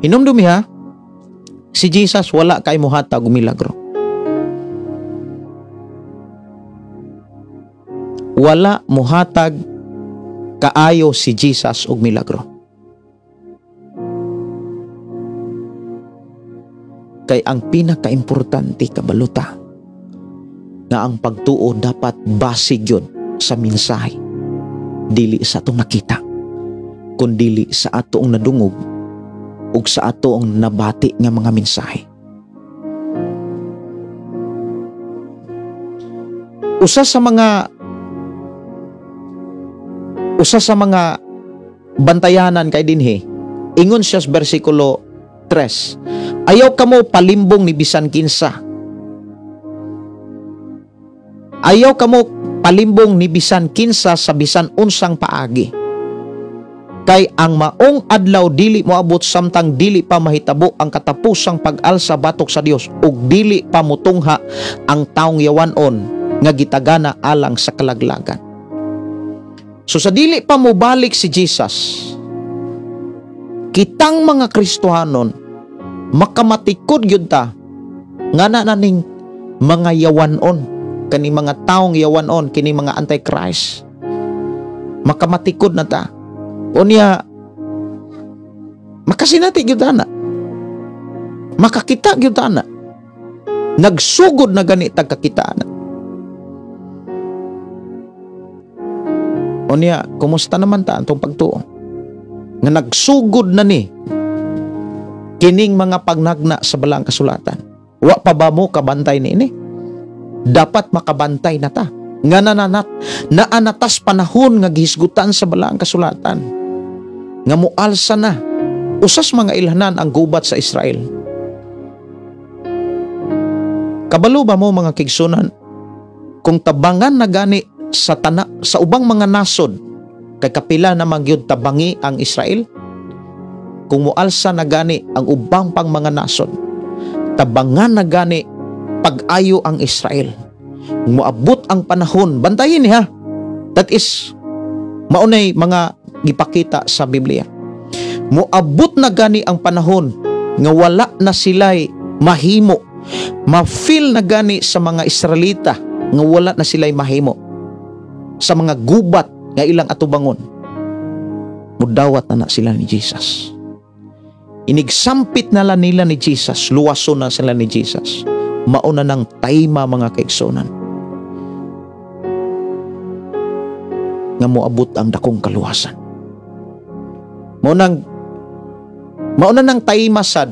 Hinumdumi ha, si Jesus wala kay muhatag og milagro. Wala muhatag kaayo si Jesus og milagro. Kay ang pinakaimportante kabaluta na ang pagtuo dapat basig yun sa mensahe. dili sa atong nakita, kundili sa atong nadungog ug sa atong nabati nga mga mensahe. Usa sa mga bantayanan kay dinhi, ingon siya sa bersikulo 3, ayaw kamo palimbong ni bisan kinsa. Ayaw kamo palimbong ni bisan kinsa sa bisan unsang paagi. Kay ang maong adlaw dili moabot samtang dili pa mahitabo ang katapusang pag-alsa batok sa Dios ug dili pa motungha ang taong yawanon nga gitagana alang sa kalaglagan. So sa dili pa mobalik si Jesus, kitang mga Kristohanon makamatikod gyud ta nga naning mga yawanon, kani mga taong yawanon, kini mga antichrist. Makamatikod na ta. Unya makasinati gyud ana, makakita gyud ana, nagsugod na gani tagkakitaan. Unya kumusta naman ta antong pagtuo nga nagsugod na ni kining mga pagnagna sa balang kasulatan? Wa pa ba mo kabantay niini? Dapat makabantay na ta nga naanatas panahon nga gihisgutan sa balang kasulatan nga mualsa na usas mga ilhanan ang gubat sa Israel. Kabalo ba mo mga kigsunan, kung tabangan na gani sa ubang mga nasod, kay kapila na magyud tabangi ang Israel? Kung mualsa na gani ang ubang pang mga nasod, tabangan na gani pag-ayo ang Israel. Kung muabot ang panahon, bantayin niya. That is maunay mga gipakita sa Biblia. Muabot na gani ang panahon nga wala na sila'y mahimo, ma-feel na gani sa mga Israelita nga wala na sila'y mahimo sa mga gubat nga ilang atubangon. Mudawat na sila ni Jesus. Inigsampit na lang nila ni Jesus, luwason na sila ni Jesus. Mauna ng tayma mga kaigsonan nga moabot ang dakong kaluwasan. Mauna ng taymasad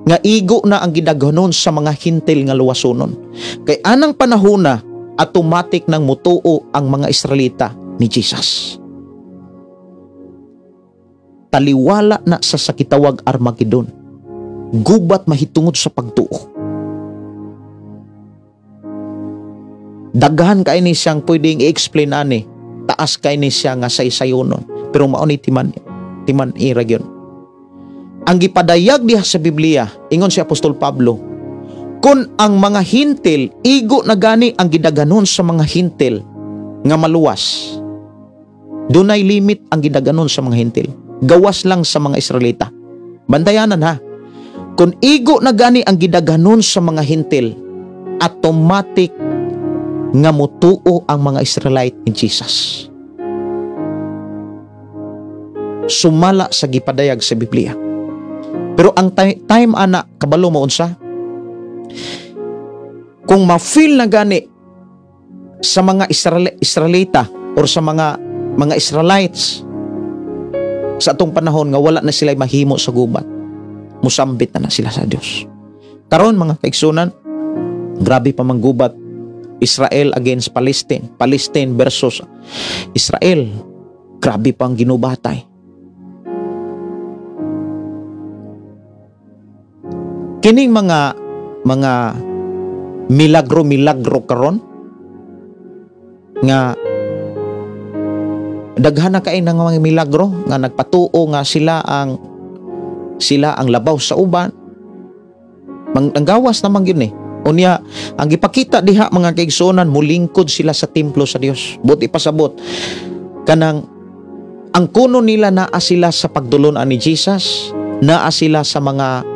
nga igo na ang gidaghanon sa mga hintil nga luwasonon. Kay anang panahona automatic nang mutuo ang mga Israelita ni Jesus. Taliwala na sa sakitawag Armageddon. Gubat mahitungod sa pagtuo. Daghan kay ni siyang pwedeng i-explain ani, taas kay ni siya nga saysayonon, pero mao ni timan iragyon. Ang gipadayag diha sa Biblia, ingon si Apostol Pablo, kung ang mga hintil igo na gani ang gidaganon sa mga hintil nga maluwas, dunay limit ang gidaganon sa mga hintil, gawas lang sa mga Israelita. Bantayanan ha, kung igo na gani ang gidaganon sa mga hintil, automatic nga mutuo ang mga Israelite ni Jesus. Sumala sa gipadayag sa Biblia. Pero ang time ana, kabalo mo unsa? Kung ma-feel na gani sa mga Israelita or sa mga Israelites sa atong panahon nga wala na sila mahimo sa gubat, musambit na sila sa Dios. Karon mga kaigsunan, grabe pa manggubat. Israel against Palestine, Palestine versus Israel, grabe pang ginubatay. Kining mga milagro karon nga daghan na kay ng mga milagro nga nagpatuo nga sila ang labaw sa uban. Ang gawas naman yun eh. Unya, ang ipakita diha mga kaigsunan, mulingkod sila sa templo sa Dios. Buti pasabot kanang ang kuno nila naa sila sa pagdulon ni Jesus, naa sila sa mga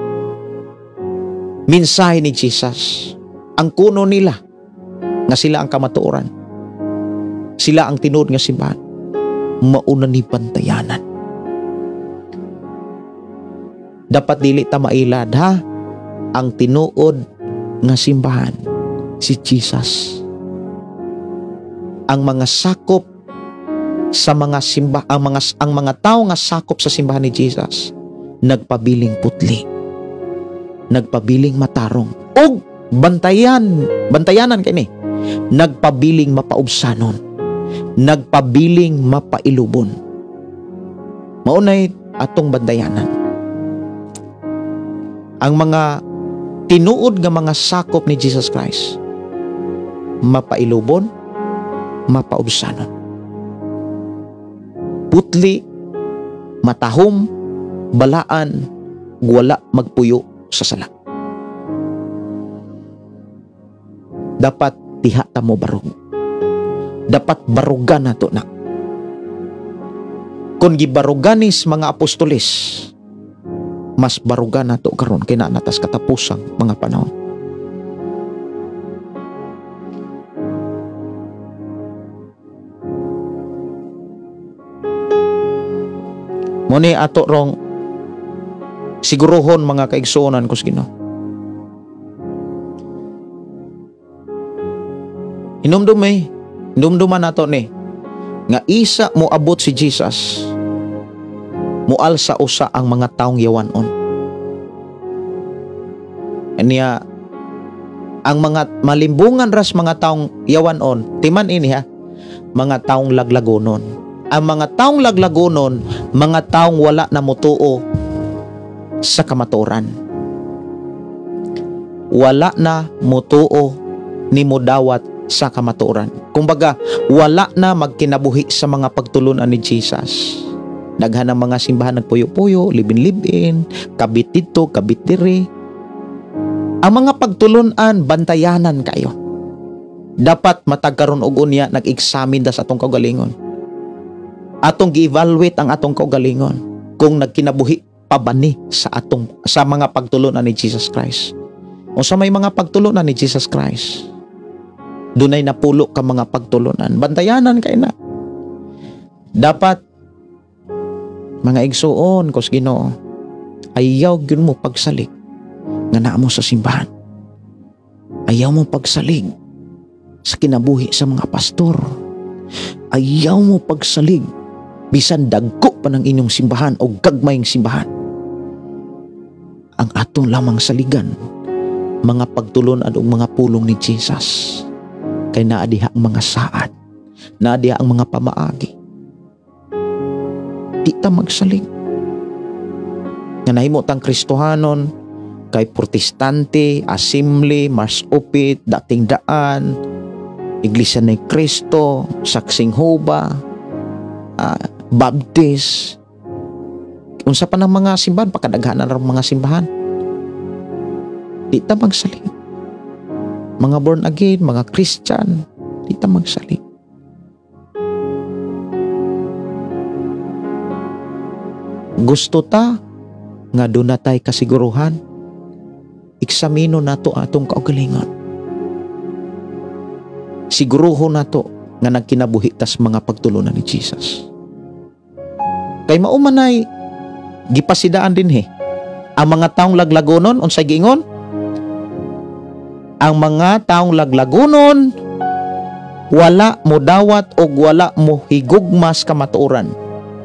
mensahe ni Jesus. Ang kuno nila nga sila ang kamatuoran, sila ang tinuod nga simbahan, mauna ni pantayanan. Dapat dili ta mailad ha, ang tinuod nga simbahan si Jesus. Ang mga sakop sa mga ang mga tao nga sakop sa simbahan ni Jesus nagpabiling putli, nagpabiling matarong, og bantayanan kini, nagpabiling mapaubsanon, nagpabiling mapailubon. Maunay atong bantayanan ang mga tinuod nga mga sakop ni Jesus Christ, mapailubon, mapaubsanon, putli, matahom, balaan, wala magpuyo sa sala. Dapat diha ta mo barog. Dapat barugan nato na. Kung gibaruganis mga apostoles, mas barugan nato karon kay na natas katapusang mga panahon. Muni ato rong siguruhon mga kaigsuonan kus Ginoo. Inumduman nato ni nga isa mo abot si Jesus, mual sa usa ang mga taong yawanon. Aniya ang mga malimbungan ras mga taong yawanon, timan ini ha, mga taong laglagonon. Ang mga taong laglagonon, mga taong wala na mutuo sa kamatuoran. Wala na mutuo ni mudawat sa kamatuoran. Kumbaga, wala na magkinabuhi sa mga pagtulunan ni Jesus. Daghan ang mga simbahan nagpuyo-puyo, libin-libin, kabit dito, kabit diri. Ang mga pagtulunan, bantayanan kayo. Dapat matagkaroon og unya nag-examine da sa atong kaugalingon. Atong gi-evaluate ang atong kaugalingon kung nagkinabuhi pa ba ni sa mga pagtulunan ni Jesus Christ. O sa may mga pagtulunan ni Jesus Christ, dunay napulo ka mga pagtulunan, bantayanan kay na. Dapat mga igsuon kus Ginoo, ayaw gyud mo pagsalig nga naa mo sa simbahan. Ayaw mo pagsalig sa kinabuhi sa mga pastor. Ayaw mo pagsalig bisan dagko pa ng inyong simbahan o gagmayng simbahan. Ang atong lamang saligan, mga pagtulunan o mga pulong ni Jesus, kay naadiha ang mga saad, naadiha ang mga pamaagi. Di ta magsalig. Nga nahimot ang Kristohanon, kay Protestante, Assembly, Mars Upit, Dating Daan, Iglesia ni Cristo, Saksing Hoba, Baptist, unsa pa ng mga simbahan, pakadaghanan ng mga simbahan. Di ta magsalig. Mga born again, mga Christian, di ta magsalig. Gusto ta nga doon na tayo kasiguruhan, eksamino nato atong kaugalingon. Siguruho nato nga nagkinabuhi tas mga pagtulunan ni Jesus. Kay maumanay gipasidaan din ang mga taong laglagonon unsay giingon? Ang mga taong laglagonon wala mo dawat og wala mo higugmas kamatuoran.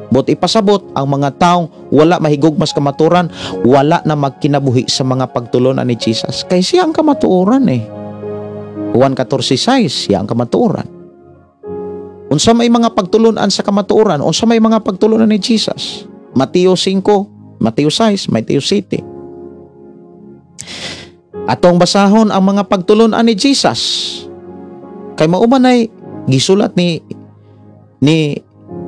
But ipasabot ang mga taong wala mahigugmas kamatuoran, wala na magkinabuhi sa mga pagtulunan ni Jesus. Kay siya ang kamatuoran Juan 14:6, siya ang kamatuoran. Unsa may mga pagtulunan sa kamatuoran, unsa may mga pagtulunan ni Jesus. Mateo 5, Mateo 6, Mateo 7. Atong basahon ang mga pagtulunan ni Jesus. Kay maumanay gisulat ni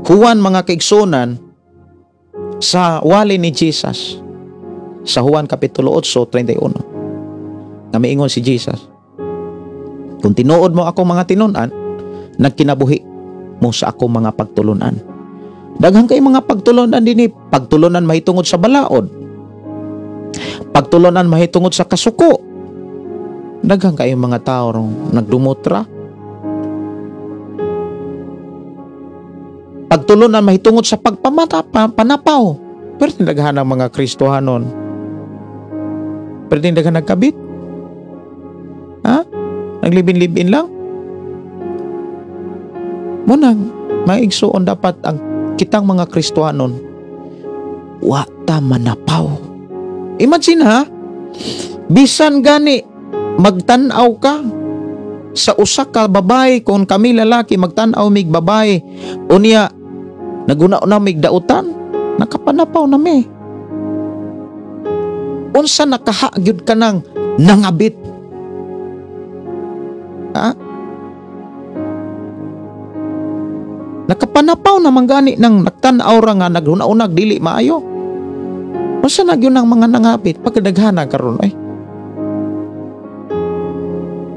Juan mga kaigsunan sa wali ni Jesus sa Juan kapitulo 8:31. Na miingon si Jesus, kung tinuod mo ako mga tinunan, nagkinabuhi mo sa ako mga pagtulunan. Daghang kay mga pagtulunan dinhi, pagtulunan mahitungod sa balaod, pagtulunan mahitungod sa kasuko. Daghang kay mga tao nagdumutra. Pagtulunan mahitungod sa panapaw. Pero daghan ang mga Kristohanon, pero daghan nagkabit. Naglibin-libin lang. Munang Maigsuon dapat ang kitang mga Kristohanon wa ta manapaw. Imagine ha, bisan gani magtanaw ka sa usa ka babae, kung kami lalaki magtanaw mig babae, unya naguna-una mig dautan, nakapanapaw na mi. Unsa nakahagyud ka ng nangabit? Ha? Nakapanapaw naman gani ng nagtanaw ra nga naghuna-unag dili maayo. Unsa na gyud ang mga nangabit pagkadaghana karon ay?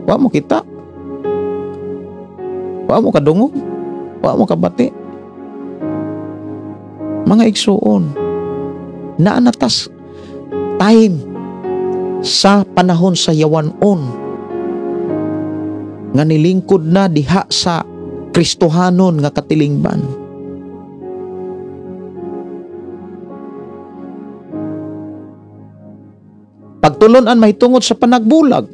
Wa mo kita. Wa mo kadungog. Wa mo kabati. Mga igsuon, naanatas time sa panahon sa yawanon nga nilingkod na diha sa Kristohanon nga katilingban. Pagtulon-an mahitungod sa panagbulag.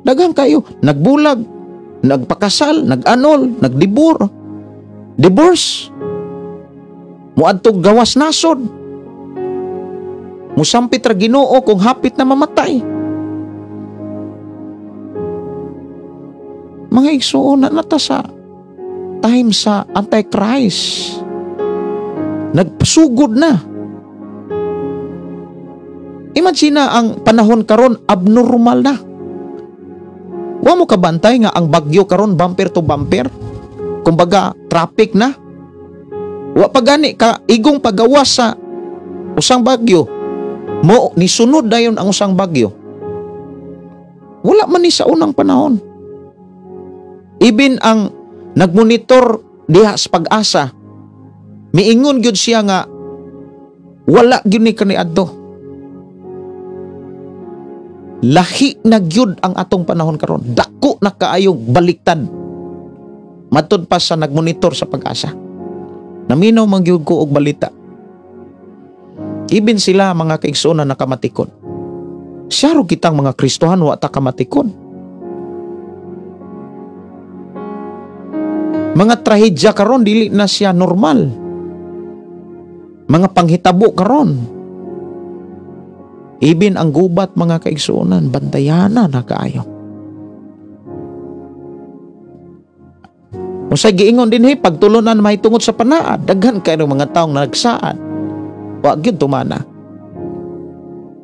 Daghang kayo nagbulag, nagpakasal, nag-anol, nagdibor, divorce, muadtog gawas nasod, musampit ra Ginoo kung hapit na mamatay. Mga igsuon na nata sa time sa Antichrist. Nagpasugod na. Imagine na ang panahon karon abnormal na. Wa mo kabantay nga ang bagyo karon bumper to bumper. Kumbaga traffic na. Wa pa gani ka igong pagawas sa usang bagyo. Mo ni sunod dayon ang usang bagyo. Wala man ni sa unang panahon. Even ang nagmonitor diha sa Pag-asa, miingon gyud siya nga wala gyud ni kaniadto. Lahi na gyud ang atong panahon karon. Dako na kaayong baliktad. Matud pa sa nagmonitor sa Pag-asa. Naminaw man gyud ko og balita. Even sila mga kaigsuonan nakamatikon. Siyaro kitang mga Kristohan wa ta kamatikon. Mga trahedya karon dili na siya normal. Mga panghitabo karon. Even ang gubat mga kaigsuonan bantayanan na kaayo. Unsay giingon dinhi pagtulunan mahitungod sa panaad, daghan kayo mga taong nagsaad. Wa gyud tumana.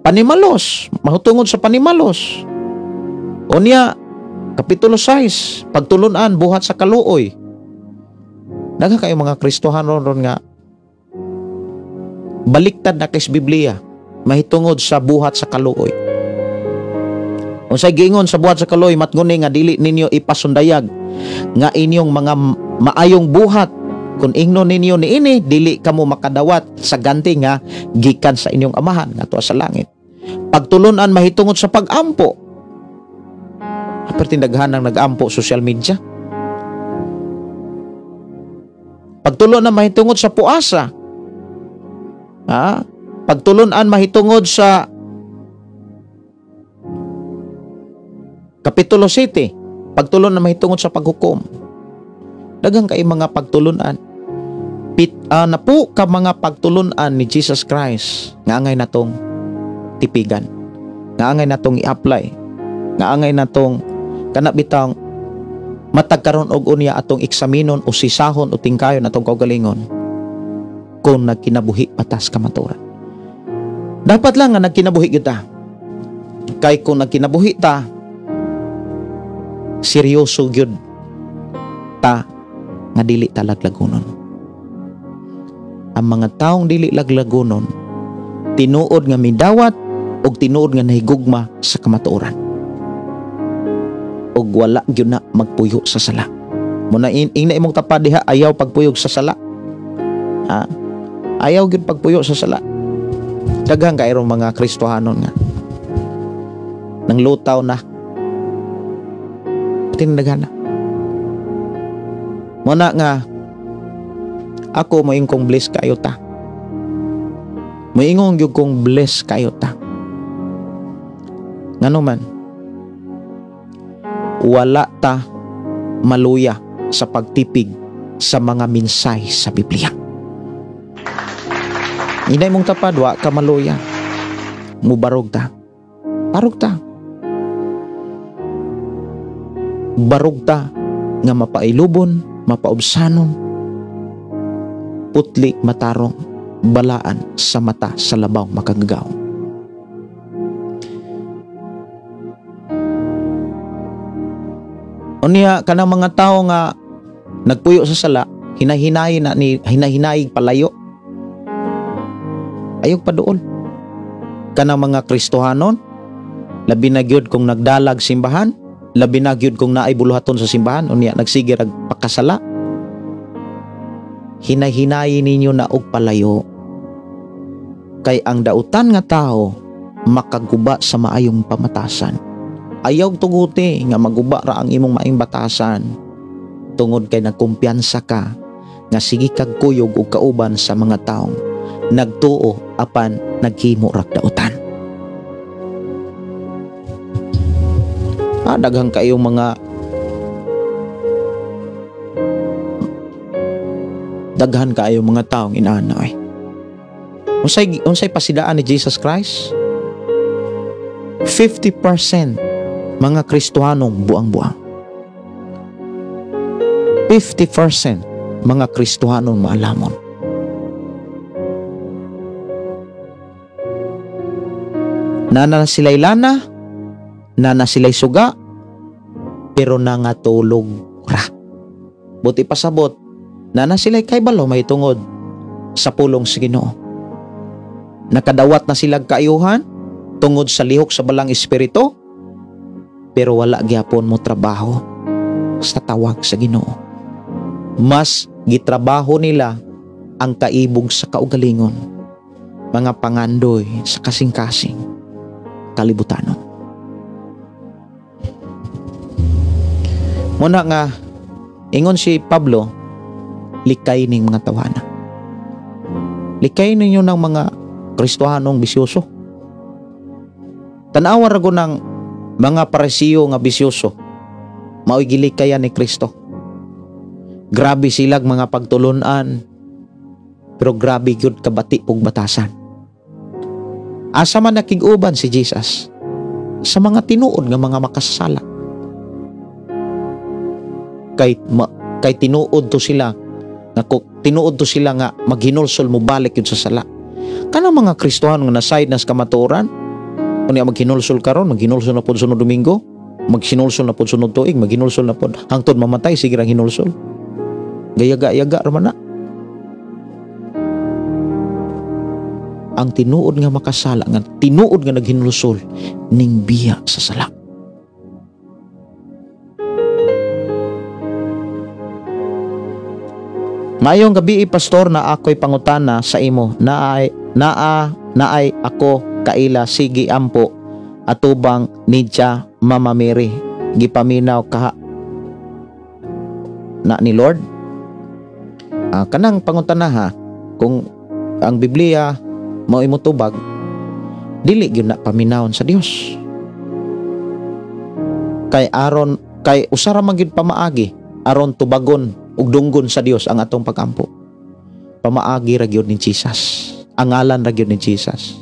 Panimalos, mahutungod sa panimalos. Unya kapitulo 6, pagtulunan buhat sa kaluoy. Daghan kayo mga Kristohan ron nga baliktad na kay Biblia mahitungod sa buhat sa kaluoy. Unsay giingon sa buhat sa kaluoy matnguni nga dili ninyo ipasundayag nga inyong mga maayong buhat kung ingnon ninyo niini dili kamo makadawat sa ganti nga gikan sa inyong amahan nga tuwa sa langit. Pagtulunan mahitungod sa pag-ampo. Aperti daghan ang nag-ampo social media. Pagtulon na mahitungod sa puasa. Pagtulunan mahitungod sa Kapitulo 7. Pagtulon na mahitungod sa paghukom. Daghang kay mga pagtulunan. Na po ka mga pagtulunan ni Jesus Christ nga angay natong tipigan. Nga angay natong i-apply. Nga angay natong kanabitang matagkaron og unya atong eksaminon o sisahon o tingkayon atong kaugalingon kung nagkinabuhi patas kamaturan. Dapat lang nga nagkinabuhi kita. Kay kung nagkinabuhi ta, seryoso gyud ta nga dili ta laglagonon. Ang mga taong dili laglagonon tinuod nga midawat og tinuod nga nahigugma sa kamatuoran. Og wala gyud na magpuyo sa sala. Muna ina imong tapad diha ayaw pagpuyog sa sala. Ayaw gyud pagpuyo sa sala. Daghang kaayong mga Kristohanon nga nang lutaw na tindagan na. Muna nga ako moing kong bless kayo ta. Moingon gyud kong bless kayo ta. Ngano man wala ta maluya sa pagtipig sa mga minsay sa Biblia. Inay mong tapad, wa ka maluya. Mubarog ta. Barog ta. Barog ta nga mapailubon, mapaubsanon, putli matarong, balaan sa mata sa labaw makagagaw. Unya kanang mga tao nga nagpuyo sa sala, hinahinayig palayo. Ayog pa doon. Kanang mga Kristohanon, labi na gyud kung nagdalag simbahan, labi na gyud kung naay buluhaton sa simbahan, unya nagsige rag pakasala. Hinay-hinayi ninyo na og palayo. Kay ang dautan nga tao makaguba sa maayong pamatasan. Ayaw tuguti nga maguba ra ang imong maayong batasan. Tungod kay nagkumpiyansa ka nga sige kag kuyog og kauban sa mga taong nagtuo apan naghimo ra dautan. Daghang kayong mga daghan kaayo mga taong inaana ay. Unsay pasidaan ni Jesus Christ? 50% mga Kristohanong buang-buang. 50% mga Kristohanong maalamon. Nana sila'y lana, nana sila'y suga, pero nangatulog ra. Buti pasabot, nana sila'y kaybalo may tungod sa pulong sa Ginoo. Nakadawat na silang kaayuhan tungod sa lihok sa balang espiritu, pero wala gyapon mo trabaho sa tawag sa Ginoo. Mas gitrabaho nila ang kaibog sa kaugalingon, mga pangandoy sa kasing-kasing kalibutanon. Muna nga ingon si Pablo, likay ning mga tawana. Likay ninyo ng mga Kristohanong bisyoso. Tanawa ra go ng mga Parisiyo nga bisyoso, mao'y gilikayan ni Kristo. Grabe silag mga pagtulunan, pero grabe gyud kabati ug batasan. Asa man nakig-uban si Jesus sa mga tinuod nga mga makasasala. Kay tinuod to sila nga maghinulsol mo balik yun sa sala. Kanang mga Kristohan nga naside nas kamatuoran, unya maghinulsol karon, maghinulsol na pod sunod Domingo, maghinulsol na pod sunod tuig, maghinulsol na pod hangtod mamatay sige ra hinulsol. Gayaga-yaga ra man na. Ang tinuod nga makasala, nga tinuod nga naghinulsol ning biya sa sala. Mayong gabi pastor, na ako'y pangutana sa imo, naay ako kaila sige ampo atubang nidya Mama Mary gipaminaw kaha na ni Lord. Kanang pangutana ha, kung ang Biblia mao imotubag, dili gyud na paminawon sa Dios. Kay usara man gyud pamaagi aron tubagon ug dunggon sa Dios ang atong pagampo. Pamaagi ra gyud ni Jesus. Ang ngalan ra gyud ni Jesus.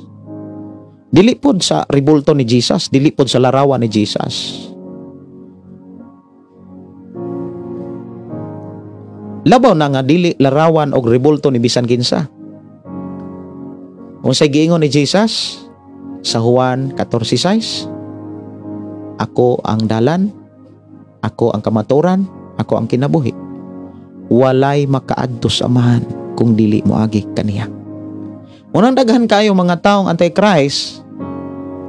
Dili pod sa ribulto ni Jesus, dili pod sa larawan ni Jesus. Labaw na nga dili larawan og ribulto ni bisan kinsa. Unsay giingon ni Jesus sa Juan 14:6? Ako ang dalan, ako ang kamaturan, ako ang kinabuhi. Walay makaadto sa Amahan kung dili moagi kaniya. Unang daghan kayo mga taong anti-Christ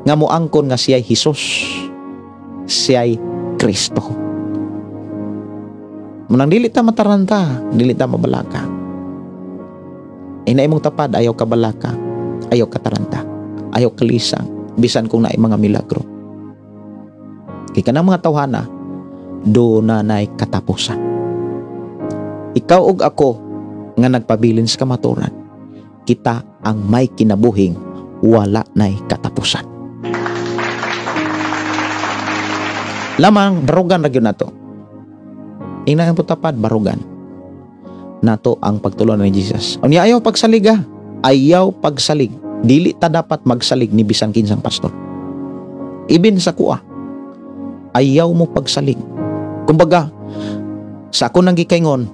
nga moangkon nga siya'y Hesus, siya'y Kristo. Munang dili ta mataranta, dili ta mabalaka. Ina imong tapad, ayaw ka balaka, ayaw ka taranta, ayaw kalisang, bisan kung naay mga milagro. Kaya ka ng mga tawhana, do na na'y katapusan. Ikaw ug ako nga nagpabilin sa kamaturan, kita ang may kinabuhing wala na'y katapusan. Lamang barugan ra gyud nato. Ina ang putapad barugan. nato ang pagtulon ni Jesus. Unya ayaw pagsalig ha. Ayaw pagsalig. Dili ta dapat magsalig ni bisan kinsang pastor. Ibin sa kuha. Ayaw mo pagsalig. Kumbaga, sa ako nang gikaingon,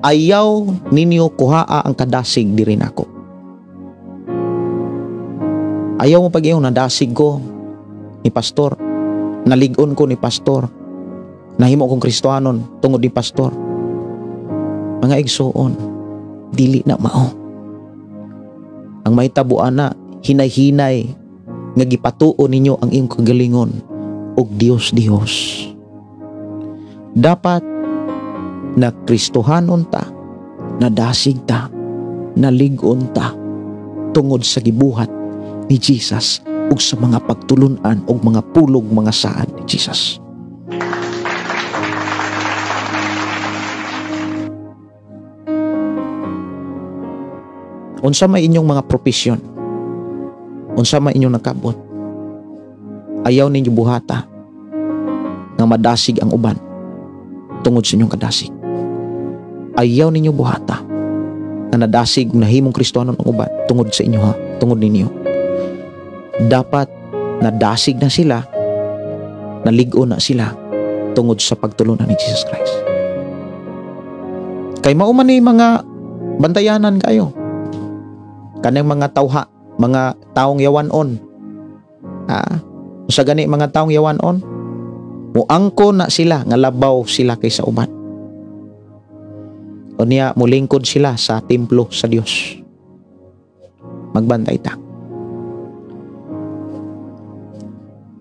ayaw ninyo kuhaa ang kadasig diri nako. Ayaw mo pag-iyon nadasig ko ni pastor. Naligon ko ni pastor. Nahimo kong Kristohanon tungod ni pastor. Mga igsoon, dili na mao. Ang mahitabuan na hinay-hinay nga gipatuo ninyo ang iyong kagalingon og Dios. Dapat na Kristohanon ta, nadasig ta, naligon ta tungod sa gibuhat ni Jesus ug sa mga pagtulunan ug mga pulog mga saad ni Jesus. Unsa may inyong mga propesyon? Unsa may inyong nakabot? Ayaw ninyo buhata nga madasig ang uban tungod sa inyong kadasig. Ayaw ninyo buhata nga nadasig nahimong Kristohanon ang uban tungod sa inyo ha, tungod ninyo. Dapat nadasig na sila, naligo na sila tungod sa pagtulunan ni Jesus Christ. Kay mauman ni mga bantayanan kayo. Kanang mga tawha, mga taong yawanon. Sa gani mga taong yawanon, muangko na sila nga labaw sila kaysa uban. O niya mulingkod sila sa templo sa Dios. Magbantay ta.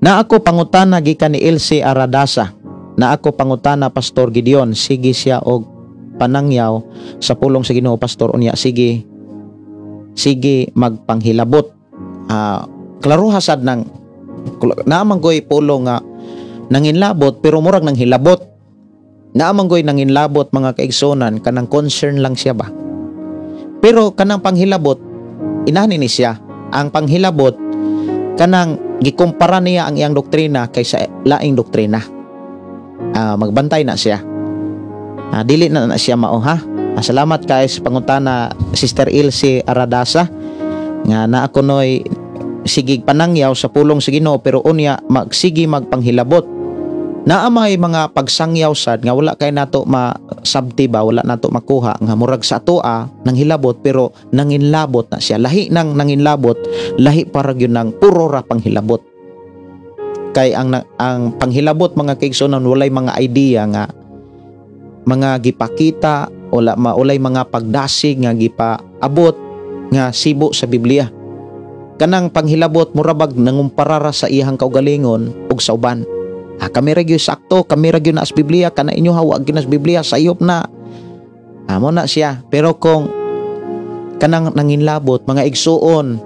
Na ako pangutana gikan ni Elsie Aradasa. Na ako pangutana Pastor Gideon, sige siya og panangyaw sa pulong sa Ginoo pastor unya sige magpanghilabot. Klaro hasad ng naamang goy pulong nga nanginlabot pero murag nang hilabot. Naamang goy nanginlabot mga kaigsonan kanang concern lang siya ba. Pero kanang panghilabot inani ni siya. Ang panghilabot kanang gikumpara niya ang iyang doktrina kaysa laing doktrina. Magbantay na siya. Dili na siya mao ha. Salamat kay sa pangutana Sister Elsie Aradasa nga na ako noy sigig panangyaw sa pulong sa Ginoo pero unya magsigi magpanghilabot. Naa may mga pagsangyaw sad nga wala kay nato masabti ba, wala nato makuha nga murag sa atoa nang hilabot pero nanginlabot na siya. Lahi nang nanginlabot, lahi para gyud nang puro ra panghilabot. Kay ang panghilabot mga kaigsonon walay mga idea nga mga gipakita wala maulay mga pagdasig nga gipaabot nga sibo sa Biblia. Kanang panghilabot murabag nangumparara sa iyang kaugalingon ug sa uban. Kami ra gyud sakto, kami ra gyud na sa Biblia, kana inyo hawag gyud na sa Biblia, sayop na. Amo na siya. Pero kung kanang nanginlabot mga igsuon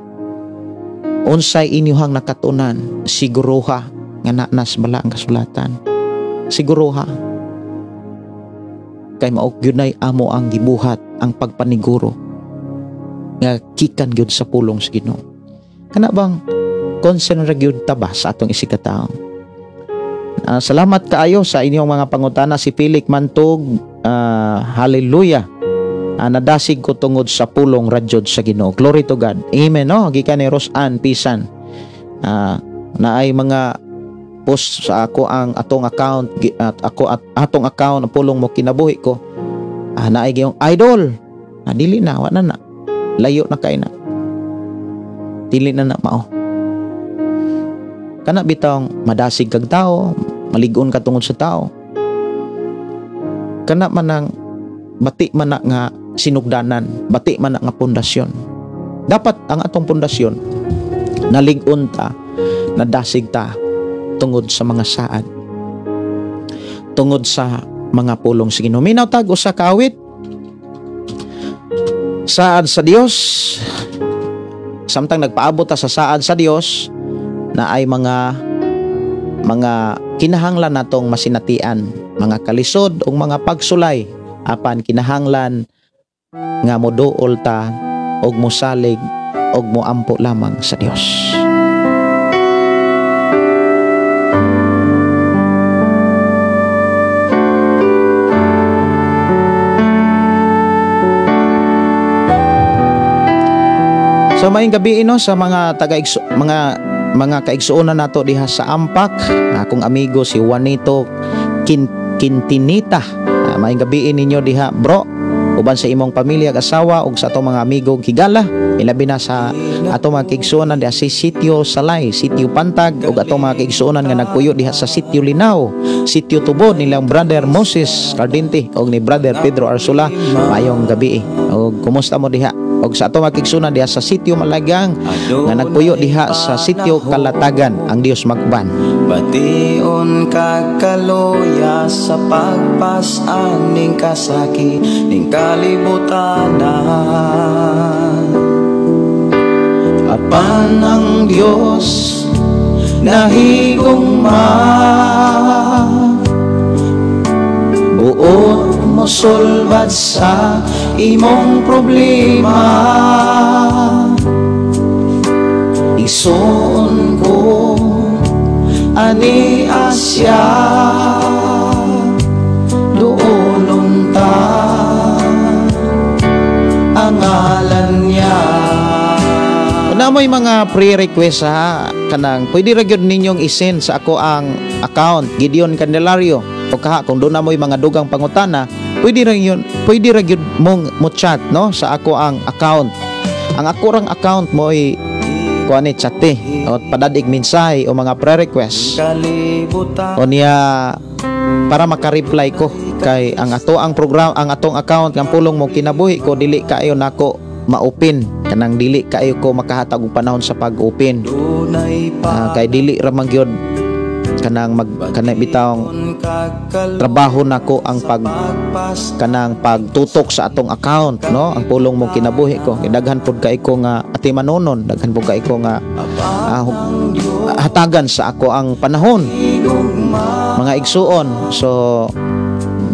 unsay inyong nakatunan, siguruha nga nanas bala ang kasulatan. Siguruha kay maog gyud nay amo ang gibuhat ang pagpaniguro nga kikan gyud sa pulong sa Ginoo. Kana bang concern ra gyud ta ba sa atong isikataon? Salamat kaayo sa inyong mga pangutana. Si Pilik Mantog, hallelujah. Nadasig ko tungod sa pulong radyod sa Ginoo. Glory to God. Amen. No, gikan ni Rosan Pisan. Na ay mga post sa ako ang atong account at ako at atong account pulong mo kinabuhi ko. Naay gayong idol. Dili na wa na. Layo na kay na. Dili na mao. Kana bitong madasig kag tao, maligon ka tungod sa tao. Kana man ang bati man na nga sinugdanan, bati man na nga pundasyon. Dapat ang atong pundasyon nalig-on ta, nadasig ta tungod sa mga saad, tungod sa mga pulong sa Ginoo. Minaw tag usa ka awit. Saad sa Dios. Samtang nagpaabot ta sa saad sa Dios na ay mga kinahanglan natong masinatian, mga kalisod o mga pagsulay apan kinahanglan nga moduol ta og mosalig og moampo lamang sa Dios. So maayong gabi sa mga mga kaigsuonan nato diha sa Ampak. Akong amigo si Juanito Quintinita. Maayong gabi ninyo diha, bro. Uban sa imong pamilya, asawa ug sa atong mga amigo Higala, ilabi na sa atong mga kaigsuonan diha sa Sitio Salay, Sitio Pantag ug atong mga kaigsuonan nga nagpuyo diha sa Sitio Linao, Sitio Tubod nilang brother Moses Cardente ug ni brother Pedro Arsula. Maayong gabi. Ug kumusta mo diha? Og sa atong mga kaigsuonan diha sa Sitio Malagang nga nagpuyo diha sa Sitio Kalatagan, ang Dios magban.
Bation kagkaloya sa pagpasan ning kasaki ning kalibutanan. Apan ang Dios nahigugma, buot mo sulbad sa imong problema. Isuon ko ani asya, doolon ta ang ngalan niya.
Na mo'y mga pre-request kanang pwede ra gyud ninyong isend sa ako ang account Gideon Candelario. O kaha kung doon na mo'y mga dugang pangutana, pwede ra gyud mong mo chat no sa ako ang account. Ang ako rang account mo'y kuani chate o padadig mensahe o mga pre-request. O niya para maka-reply ko kay ang atong account nga pulong mo kinabuhi ko dili kaayo nako ma-open kanang dili kaayo ko makahatag og panahon sa pag-open. Kay dili ra man gyud kanang bitawng trabaho nako ang pagtutok sa atong account no, ang pulong mo kinabuhi ko. Daghan pud kay ko nga ati manonon, daghan pud kay ko nga hatagan sa ako ang panahon mga igsuon. So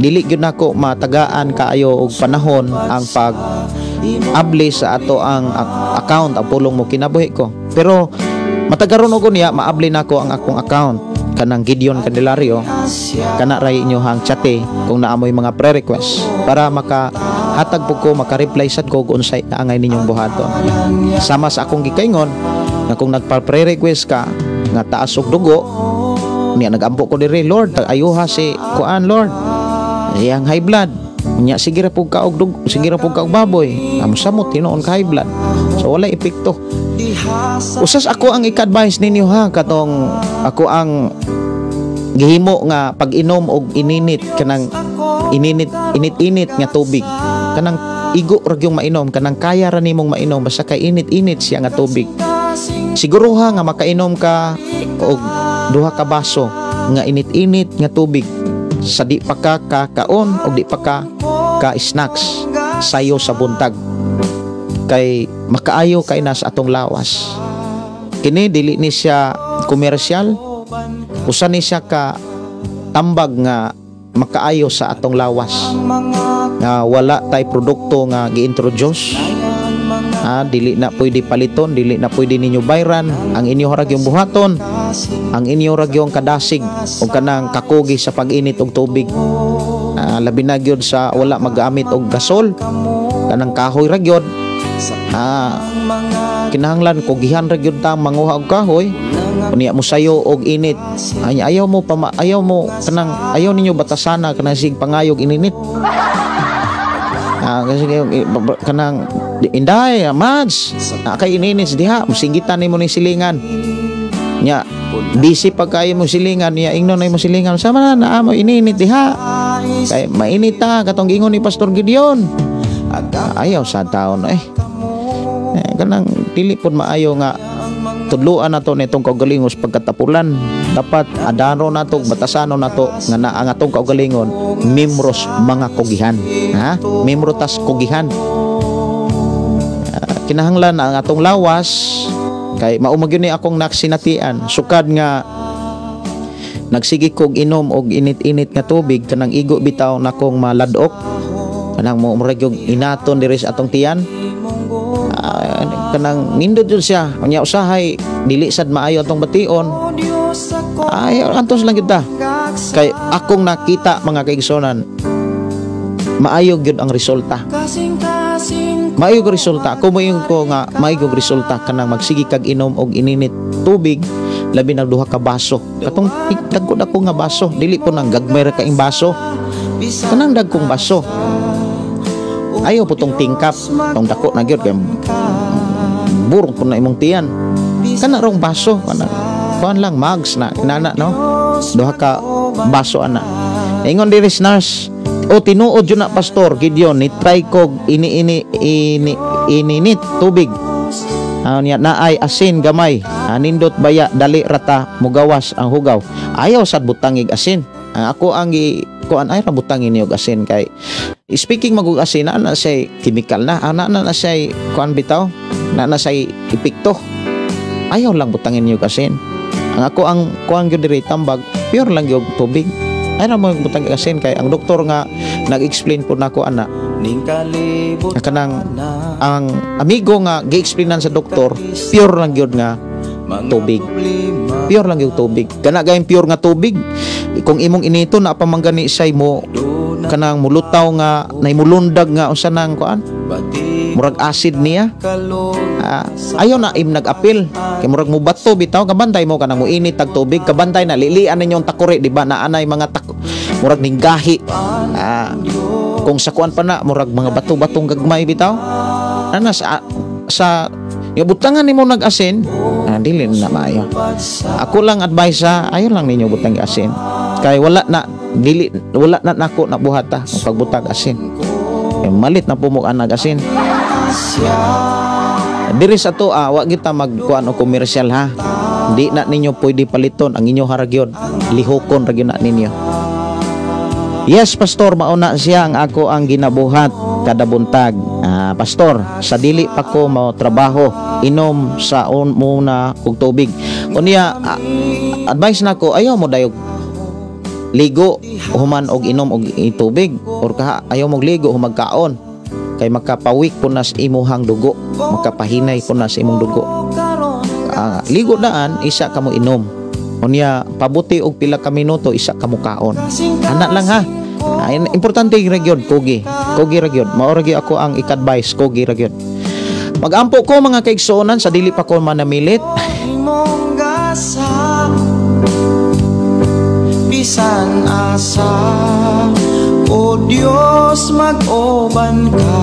dili gyud nako matagaan kaayo og panahon ang pag-abli sa ato ang account, ang pulong mo kinabuhi ko. Pero matagaron og niya maabli nako ang akong account kanang Gideon Candelario, kana ray inyo hang chate kung naamoy mga pre-request para makahatag po ko, maka-reply sad ko kung unsay angay ninyong buhaton. Sama sa akong gikaingon nga kung nagpa-pre-request ka nga taas og dugo niya, nagampo ko diri, Lord ayuha si kuan, Lord iyang high blood niya, sige ra pug ka og dugo, sige ra pug ka og baboy, amo samot tinuon ka high blood, so wala epekto. Usas ako ang ika-advise ninyo katong ako ang gihimo nga pag-inom og ininit kanang init nga tubig, kanang igo ra gyung mainom, kanang kaya ra nimong mainom basta kay init siya nga tubig. Siguro nga makainom ka og 2 ka baso nga init nga tubig sa di pa ka kakaon o di pa ka snacks sayo sa buntag, kay makaayo kay nas atong lawas. Kini dili ni siya komersyal, usa ni siya ka tambag nga makaayo sa atong lawas, nga wala tay produkto nga gi-introduce. Dili na pwede paliton, dili na pwede ninyo bayran ang inyo ra gyung buhaton, ang inyo ra gyung kadasig o kanang kakugi sa pag-init og tubig. Labi na gyud sa wala magamit og gasol, kanang kahoy ra gyud. Kinahanglan kugihan ra gyud ta manguha og kahoy, unya mo sayo og init. Ayaw mo kanang ayaw ninyo batasana kanang sig pangayog ininit. Kasi kanang inday mads kay ininit diha musingitan nimo ni silingan nya, busy pag kayo mo silingan niya, ingnon na mo silingan sama na mo ininit diha kay mainit katong gingon ni Pastor Gideon. Ayaw sa taon kanang dili pud maayo nga tudluan nato nitong kaugalingos pagkatapulan. Dapat adaro nato, batasano nato nga ang atong kaugalingon membros mga kugihan, membro tas kugihan. Kinahanglan ang atong lawas kay maumag yun ni akong naksinatian sukad nga nagsigi kog inom og init-init nga tubig kanang igo bitaw nakong maladok kanang mo muragyog inaton diri sa atong tiyan. Kanang nindot yun siya unya usahay dili sad maayo atong bation. Antos lang kita kay akong nakita mga kaigsonan maayo gyud ang resulta. maayog resulta. Kumayon ko nga maayog resulta kanang magsigi kag inom og ininit tubig labi na duha ka baso. Katong dagko ako nga baso, dili po nang gagmay ra kaing baso. Kanang dagkong baso. Ayaw po tong tingkap, tong dako na gyud kay burong po na imong tiyan. Kana rong baso, kana kuan lang mags na inana no. Duha ka baso ana. Ingon diri nurse, o tinuod yun na Pastor Gideon, ni try kog ininit tubig. Niya naay asin gamay, nindot baya dali rata mugawas ang hugaw. Ayaw sad butangig asin. Ako ang kuan ay ra butangin niyo asin kay speaking magug asin na say chemical na na say kuan bitaw na say epekto. Ayaw lang butangin niyo asin. Ang ako ang kuan gyud diri tambag pure lang gyud tubig. Ay ra mo butang asin kay ang doktor nga nag-explain po nako ana kanang ang amigo nga gi-explainan sa doktor pure lang gyud nga tubig. Pure lang yung tubig. Kana gayong pure nga tubig. Kung imong inito na pamanggani say mo kanang mulutaw nga naimulundag nga usa nang kuan. Murag acid niya. Ayaw na im nag-apil. Kay murag mo bato bitaw kabantay mo kanang muinit tag tubig kabantay na lilian ninyong takore di ba na anay mga murag ning gahi. Kung sa kuan pa na murag mga bato-batong gagmay bitaw. Ana sa yung butangan nimo nag-asin, dili na maayo. Ako lang advice ayaw lang ninyo butang asin. Kay wala na nako na buhata ang pagbutag asin. Malit na pumuk ang nag-asin. Diri sa to wa kita magkuan o komersyal ha. Di na ninyo pwede paliton ang inyo haragyod. Lihokon ra gyud na ninyo. Yes, Pastor, mauna siya ang ako ang ginabuhat kada buntag. Pastor, sa dili pa ko mao trabaho, inom sa muna kog tubig. Unya advice nako ayaw mo dayog ligo human og inom og tubig or ayaw mo ligo humagkaon kay makapawik po nas imuhang dugo, makapahinay po nas imong dugo. Ligo daan isa kamo inom. Unya pabuti og pila ka minuto isa kamo kaon. Ana lang ha. Importante ra gyud kogi ra gyud. Mao ra gyud ako ang ik-advise kogi ra gyud. Magampo ko mga kaigsuonan sa dili pa ko manamilit.
Bisan asa o Diyos mag-oban ka.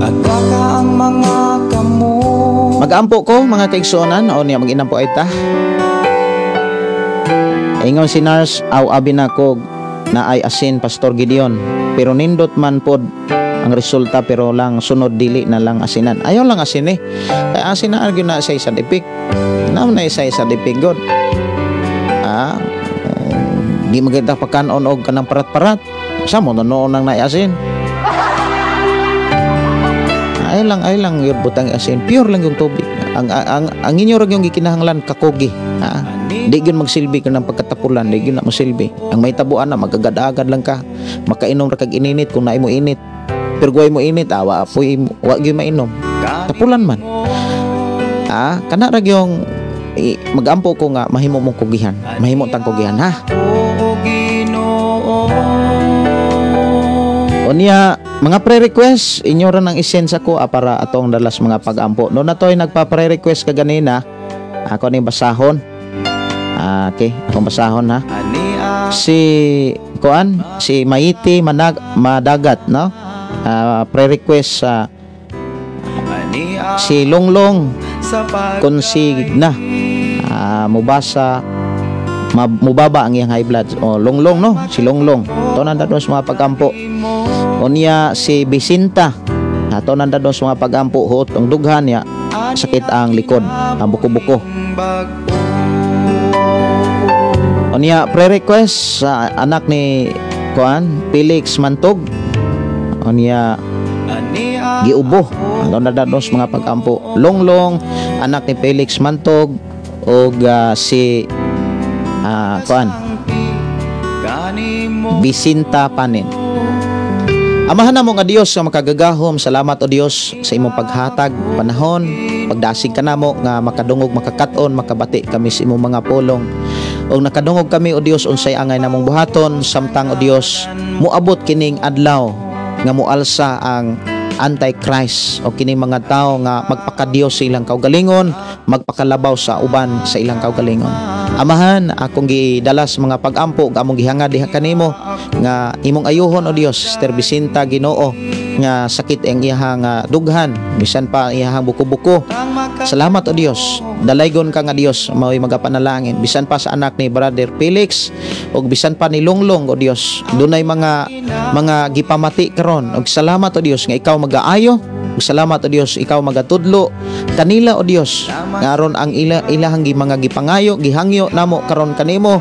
Aga ka ang mga kamo.
Magampo ko mga kaigsuonan o niya mag-inampo ay ta. Ingon si nurse aw abi nako na ay asin Pastor Gideon pero nindot man pod ang resulta pero lang sunod dili na lang asinan. Ayaw lang asin kay asin na argue na sa isa dipik. Naam na isa dipik god. Di maganda pagkanon og kanang parat-parat. Sa mo noon nang naasin. Ay lang yung butang asin. Pure lang yung tubig. Ang inyo ra yung gikinahanglan kakogi. Di gyud magsilbi ka ng pagkatapulan, di gyud na magsilbi. Ang may tabuan na magagad-agad lang ka. Makainom ra kag ininit kung naay mo init. Pero guay mo init, wa gyud mainom. Tapulan man. Kana ra yung magampo ko nga mahimo mong kugihan. Mahimo tang kugihan ha. Unya mga pre-request inyo ra nang isend ko para atong dalas mga pagampo. No na toy nagpa-pre-request ka ganina. Ako ni basahon. Okay, akong basahon ha. Si Maiti Madagat no. Pre-request si Longlong konsigna mubasa mubaba ang iyang high blood. Longlong no, si Longlong. To nanda dos mga pagampo. Unya si Bisinta. To nanda dos mga pagampo hot ang dughan niya sakit ang likod, ang buko-buko. Unya pre-request sa anak ni Felix Mantog. Unya giubo. To nanda dos mga pagampo. Longlong anak ni Felix Mantog og si Bisinta Panin. Amahan na mo nga Dios nga makagagahom. Salamat o Dios sa imong paghatag panahon, pagdasig ka namo nga makadungog makakaton makabati kami sa imong mga pulong. Og nakadungog kami o Dios unsay angay namong buhaton samtang o Dios moabot kining adlaw nga mualsa ang Antichrist o kining mga tao nga magpakadios sa ilang kaugalingon, magpakalabaw sa uban sa ilang kaugalingon. Amahan, akong gidalas mga pag-ampo, among gihangad diha kanimo nga imong ayuhon o Dios, Sister Vicenta Ginoo, nga sakit ang iyahang dughan, bisan pa iyahang buko-buko. Salamat o Dios, dalaygon ka nga Dios, mao'y magapanalangin bisan pa sa anak ni Brother Felix ug bisan pa ni Longlong o Dios. Dunay mga gipamati karon, ug salamat o Dios nga ikaw mag-aayo. Salamat o Dios, ikaw magatudlo kanila o Dios nga aron ang ilahang mga gipangayo gihangyo namo karon kanimo,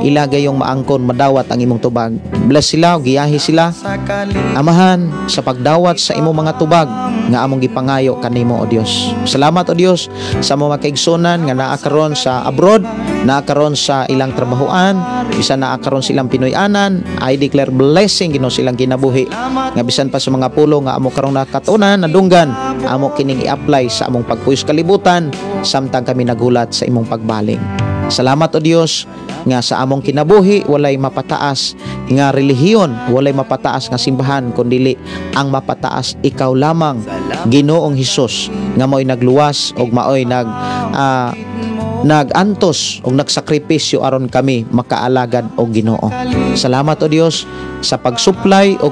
ilagay yung maangkon madawat ang imong tubag. Bless sila, giyahi sila Amahan sa pagdawat sa imong mga tubag nga among gipangayo kanimo o Dios. Salamat o Dios sa mga kaigsunan nga naa karon sa abroad, naa karon sa ilang trabahoan, bisan naa karon silang Pinoy-anan. I declare blessing Ginoo silang kinabuhi nga bisan pa sa mga pulo nga amo karon nakatunan nadunggan, amo kining i-apply sa among pagpuyos kalibutan samtang kami nagulat sa imong pagbaling. Salamat o Dios nga sa among kinabuhi walay mapataas nga relihiyon, walay mapataas nga simbahan, kundili ang mapataas ikaw lamang, Ginoong Hesus, nga mao'y nagluwas o mao'y nagantos o nagsakripisyo aron kami makaalagad o Ginoo. Salamat o Dios sa pagsuplay o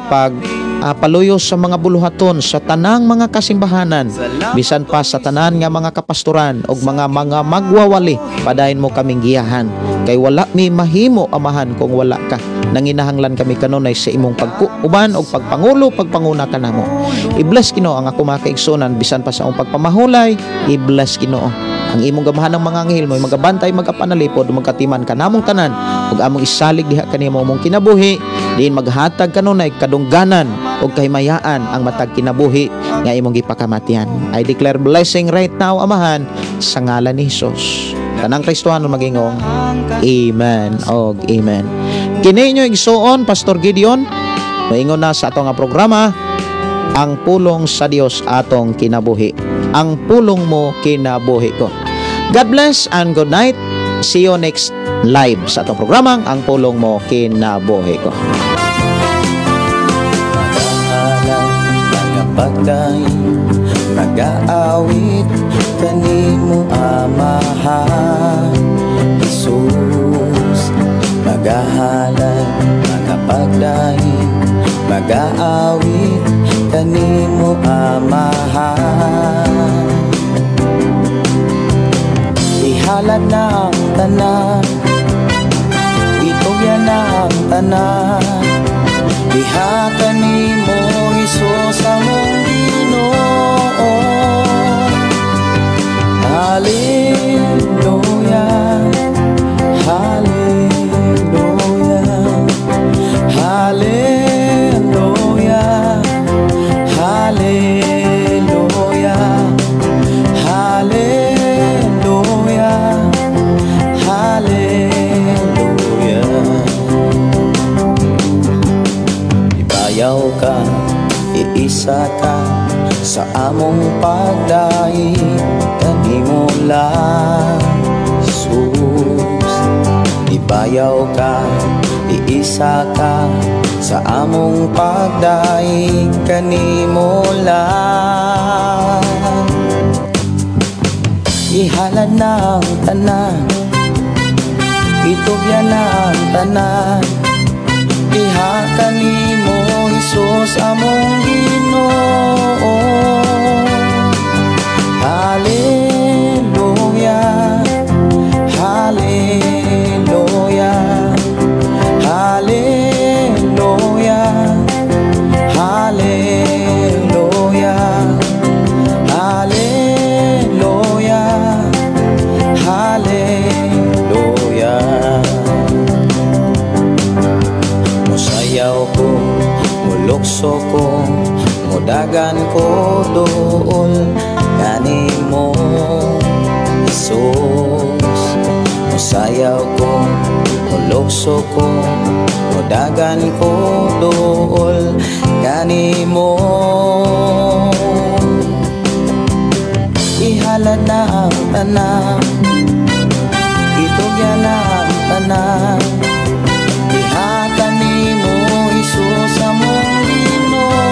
paluyos sa mga buluhaton sa tanang mga kasimbahanan, bisan pa sa tanan nga mga kapastoran o mga magwawali, padayon mo kaming giyahan kay wala mi mahimo amahan kung wala ka. Nanginahanglan kami kanunay sa imong pagkuuban o pagpangulo, pagpanguna ka namo. I-bless Ginoo ang ako mga kaigsunan, bisan pa sa among pagpamahulay. I-bless Ginoo ang imong gamahan ng mga anghel mo, magabantay, magapanalipod, magkatiman ka namong tanan, ug among isalig diha kanimo mong kinabuhi, diin maghatag kanunay kadungganan ug kahimayaan ang matag kinabuhi nga imong gipakamatian. I declare blessing right now, amahan, sa ngalan ni Hesus. Tanang Kristohano magingong amen og amen. Kini inyo igsuon Pastor Gideon, moingon na sa atong nga programa, ang pulong sa Dios atong kinabuhi. Ang pulong mo kinabuhi ko. God bless and good night. See you next live sa atong programang Ang Pulong Mo Kinabuhi Ko.
Pagday nag-aawit kanimo amahan Jesus, magahalan mga pagday mag-aawit kanimo amahan. Ihalad na ang tanan, itugyan na ang tanan, diha kanimo Hesus among Ginoo. Hallelujah, hallelujah, hallelujah, hallelujah, hallelujah, hallelujah. Ibayaw ka, iisa ka sa among pagdahi, kanimo lang Jesus. Ibayaw ka, iisa ka sa among pagdahi, kanimo lang. Ihalad na ang tanan, itugyan na ang tanan, diha kanimo Hesus among Ginoo. Hallelujah, hallelujah, hallelujah, hallelujah, hallelujah, hallelujah. Musayaw ko, mulukso ko, mudagan ko dool kanimo Jesus. Musayaw ko, mulukso ko, mudagan ko dool kanimo. Ihalad na ang tanan, itugyan na ang tanan, diha kanimo Hesus among Ginoo.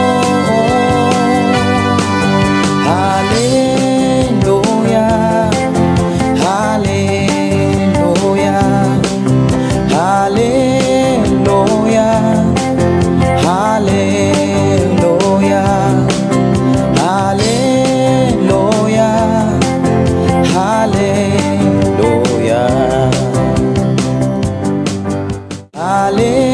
Balik